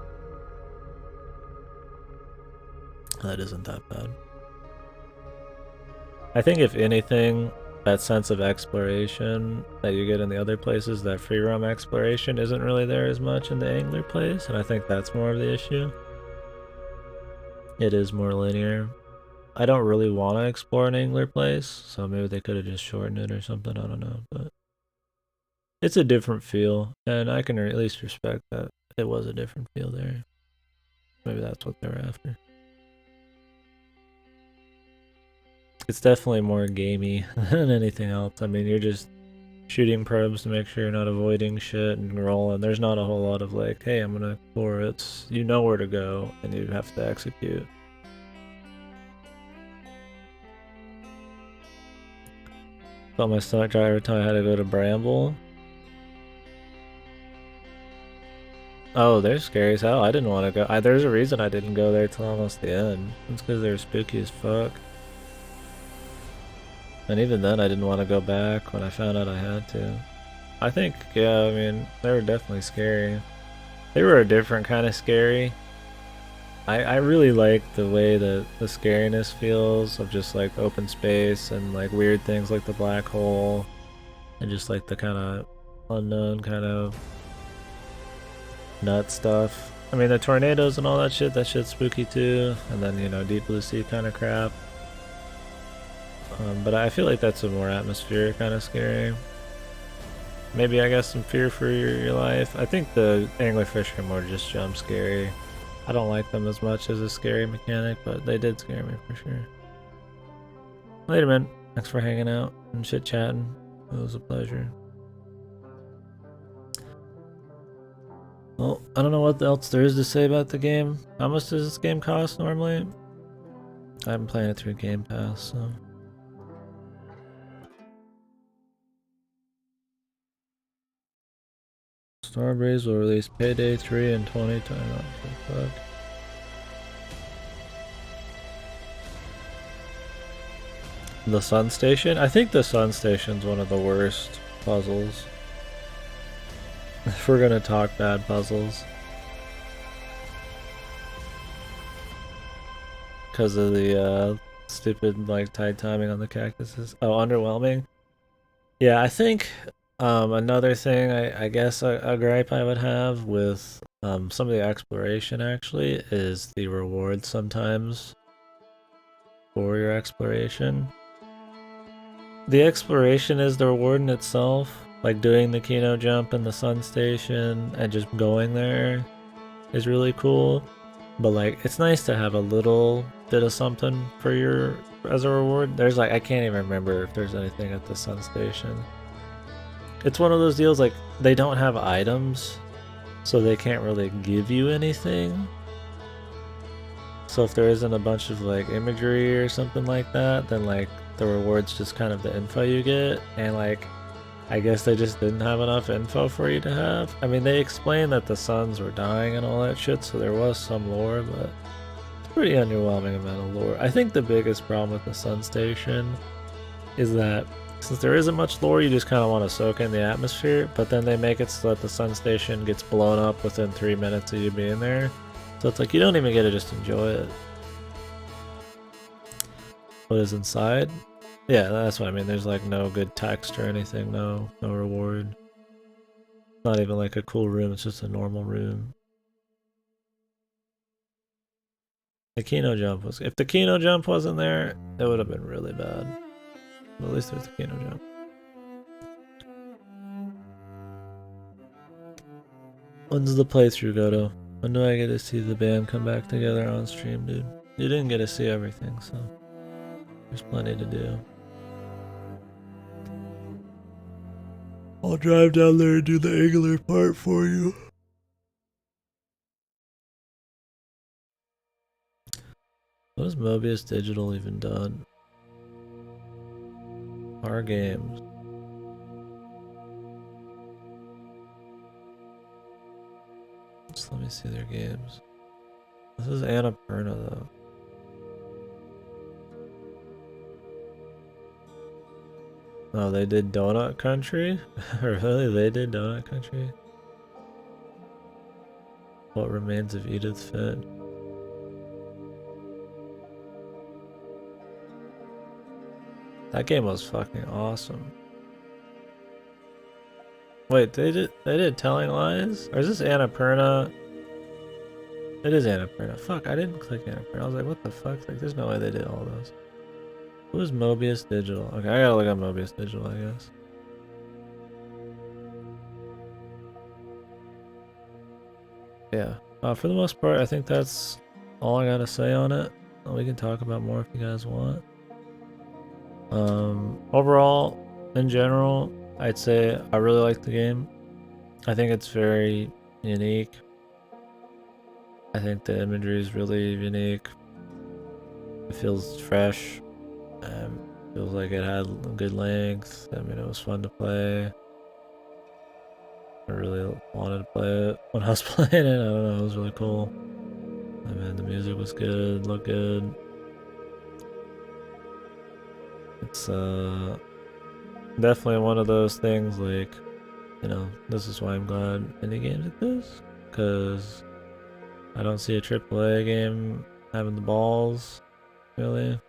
That isn't that bad. I think if anything, that sense of exploration that you get in the other places, that free roam exploration isn't really there as much in the angler place, and I think that's more of the issue. It is more linear. I don't really want to explore an angler place, so maybe they could have just shortened it or something, I don't know, but it's a different feel, and I can at least respect that it was a different feel there. Maybe that's what they're after. It's definitely more gamey than anything else. I mean, you're just shooting probes to make sure you're not avoiding shit and rolling. There's not a whole lot of like, hey, I'm gonna explore. It's, you know where to go and you have to execute. Felt my stomach dry every time I had to go to Bramble. Oh, they're scary as hell. I didn't want to go. There's a reason I didn't go there till almost the end. It's because they were spooky as fuck. And even then, I didn't want to go back when I found out I had to. I think, yeah, I mean, they were definitely scary. They were a different kind of scary. I really like the way that the scariness feels of just like open space and like weird things like the black hole and just like the kind of unknown kind of nut stuff. I mean, the tornadoes and all that shit's spooky too. And then, you know, deep blue sea kind of crap. But I feel like that's a more atmospheric kind of scary. Maybe I got some fear for your life. I think the anglerfish are more just jump scary. I don't like them as much as a scary mechanic, but they did scare me for sure. Later, man. Thanks for hanging out and chit chatting. It was a pleasure. Well, I don't know what else there is to say about the game. How much does this game cost normally? I've been playing it through Game Pass, so. Starbreeze will release Payday 3 in 2020. Fuck. The Sun Station? I think the Sun Station's one of the worst puzzles. If we're gonna talk bad puzzles. Because of the stupid like tight timing on the cactuses. Oh, underwhelming? Yeah, I think another thing I guess a gripe I would have with some of the exploration actually is the reward sometimes for your exploration. The exploration is the reward in itself, like doing the Kino jump in the Sun Station and just going there is really cool. But like, it's nice to have a little bit of something for your as a reward. There's like, I can't even remember if there's anything at the Sun Station. It's one of those deals like they don't have items so they can't really give you anything. So if there isn't a bunch of like imagery or something like that, then like the reward's just kind of the info you get, and like I guess they just didn't have enough info for you to have. I mean, they explained that the suns were dying and all that shit, so there was some lore, but it's pretty underwhelming amount of lore. I think the biggest problem with the sun station is that since there isn't much lore, you just kind of want to soak in the atmosphere, but then they make it so that the sun station gets blown up within 3 minutes of you being there. So it's like you don't even get to just enjoy it. What is inside? Yeah, that's what I mean. There's like no good text or anything, no reward. Not even like a cool room, it's just a normal room. The Kino jump was, if the Kino jump wasn't there, it would have been really bad. But at least there's the Kino jump. When's the playthrough go to? When do I get to see the band come back together on stream, dude? You didn't get to see everything, so there's plenty to do. I'll drive down there and do the Angler part for you. What has Mobius Digital even done? Our games. Just let me see their games. This is Annapurna though. Oh, they did Donut Country? Really? They did Donut Country? What Remains of Edith Finch? That game was fucking awesome. Wait, they did Telling Lies? Or is this Annapurna? It is Annapurna. Fuck, I didn't click Annapurna. I was like, what the fuck? Like, there's no way they did all those. Who is Mobius Digital? Okay, I gotta look at Mobius Digital, I guess. Yeah. For the most part, I think that's all I gotta say on it. We can talk about more if you guys want. Overall, in general, I'd say I really like the game. I think it's very unique. I think the imagery is really unique. It feels fresh. Feels like it had good length. I mean, it was fun to play. I really wanted to play it when I was playing it. I don't know, it was really cool. I mean, the music was good, looked good. It's definitely one of those things like, you know, this is why I'm glad indie games exist, because I don't see a AAA game having the balls, really.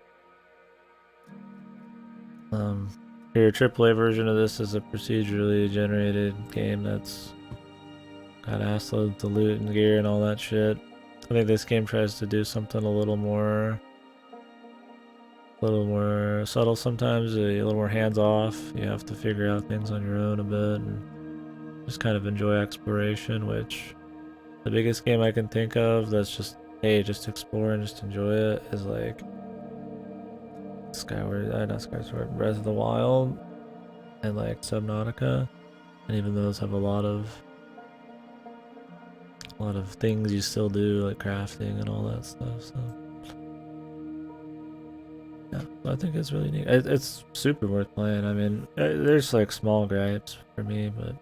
Your AAA version of this is a procedurally generated game that's got assloads to loot and gear and all that shit. I think this game tries to do something a little more subtle sometimes, a little more hands-off. You have to figure out things on your own a bit and just kind of enjoy exploration, which the biggest game I can think of that's just, hey, just explore and just enjoy it is like not Skyward, Breath of the Wild and like Subnautica, and even those have a lot of things you still do, like crafting and all that stuff, so yeah, I think it's really neat. It's super worth playing. I mean, there's like small gripes for me, but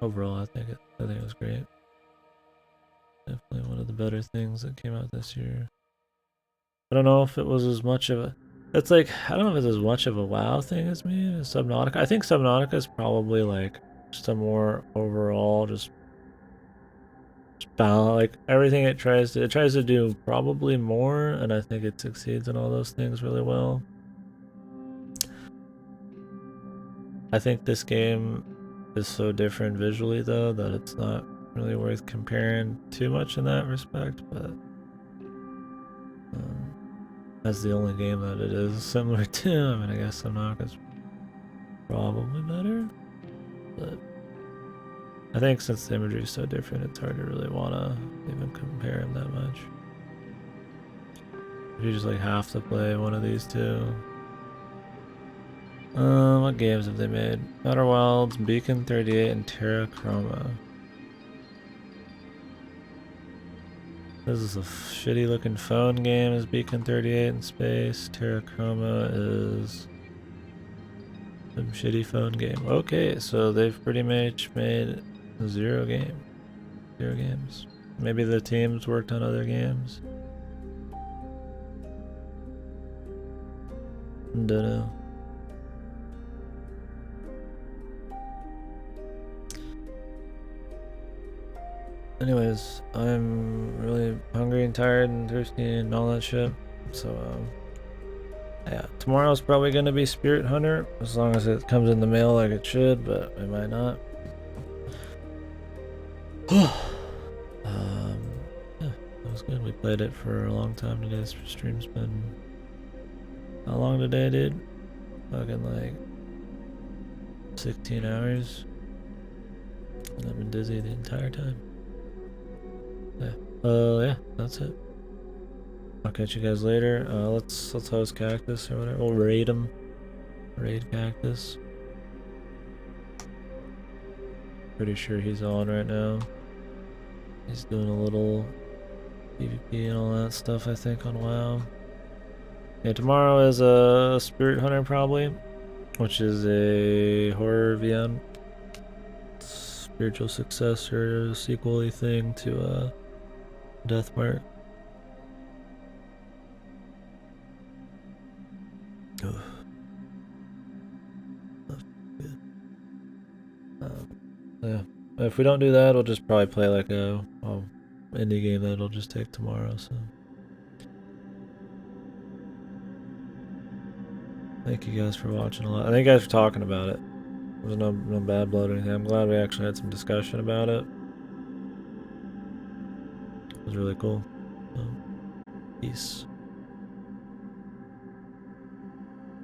overall I think it was great. Definitely one of the better things that came out this year. I don't know if it was as much of a, it's like, I don't know if it's as much of a WoW thing as me as Subnautica. I think Subnautica is probably like just a more overall just balance, like everything it tries to do probably more, and I think it succeeds in all those things really well. I think this game is so different visually though that it's not really worth comparing too much in that respect, but that's the only game that it is similar to. I mean, I guess Subnautica's probably better, but I think since the imagery is so different, it's hard to really want to even compare them that much. If you just like have to play one of these two. What games have they made? Outer Wilds, Beacon 38, and Terra Chroma. This is a shitty looking phone game, is Beacon 38 in space. Terrachroma is some shitty phone game. Okay, so they've pretty much made zero games. Maybe the teams worked on other games. Don't know. Anyways, I'm really hungry and tired and thirsty and all that shit. So, yeah, tomorrow's probably gonna be Spirit Hunter, as long as it comes in the mail like it should, but it might not. Yeah, that was good. We played it for a long time today. This stream's been... How long today, dude? Fucking like 16 hours. And I've been dizzy the entire time. Yeah. Yeah, that's it. I'll catch you guys later. Let's host Cactus or whatever. We'll raid him. Raid Cactus. Pretty sure he's on right now. He's doing a little PvP and all that stuff, I think, on WoW. Yeah, tomorrow is a Spirit Hunter probably, which is a horror VM. Spiritual successor, sequel-y thing to Deathmark. Ugh. Good. Yeah. If we don't do that, we'll just probably play like a indie game that'll just take tomorrow, so. Thank you guys for watching a lot. Thank you guys for talking about it. There was no bad blood or anything. I'm glad we actually had some discussion about it. It was really cool. So, peace.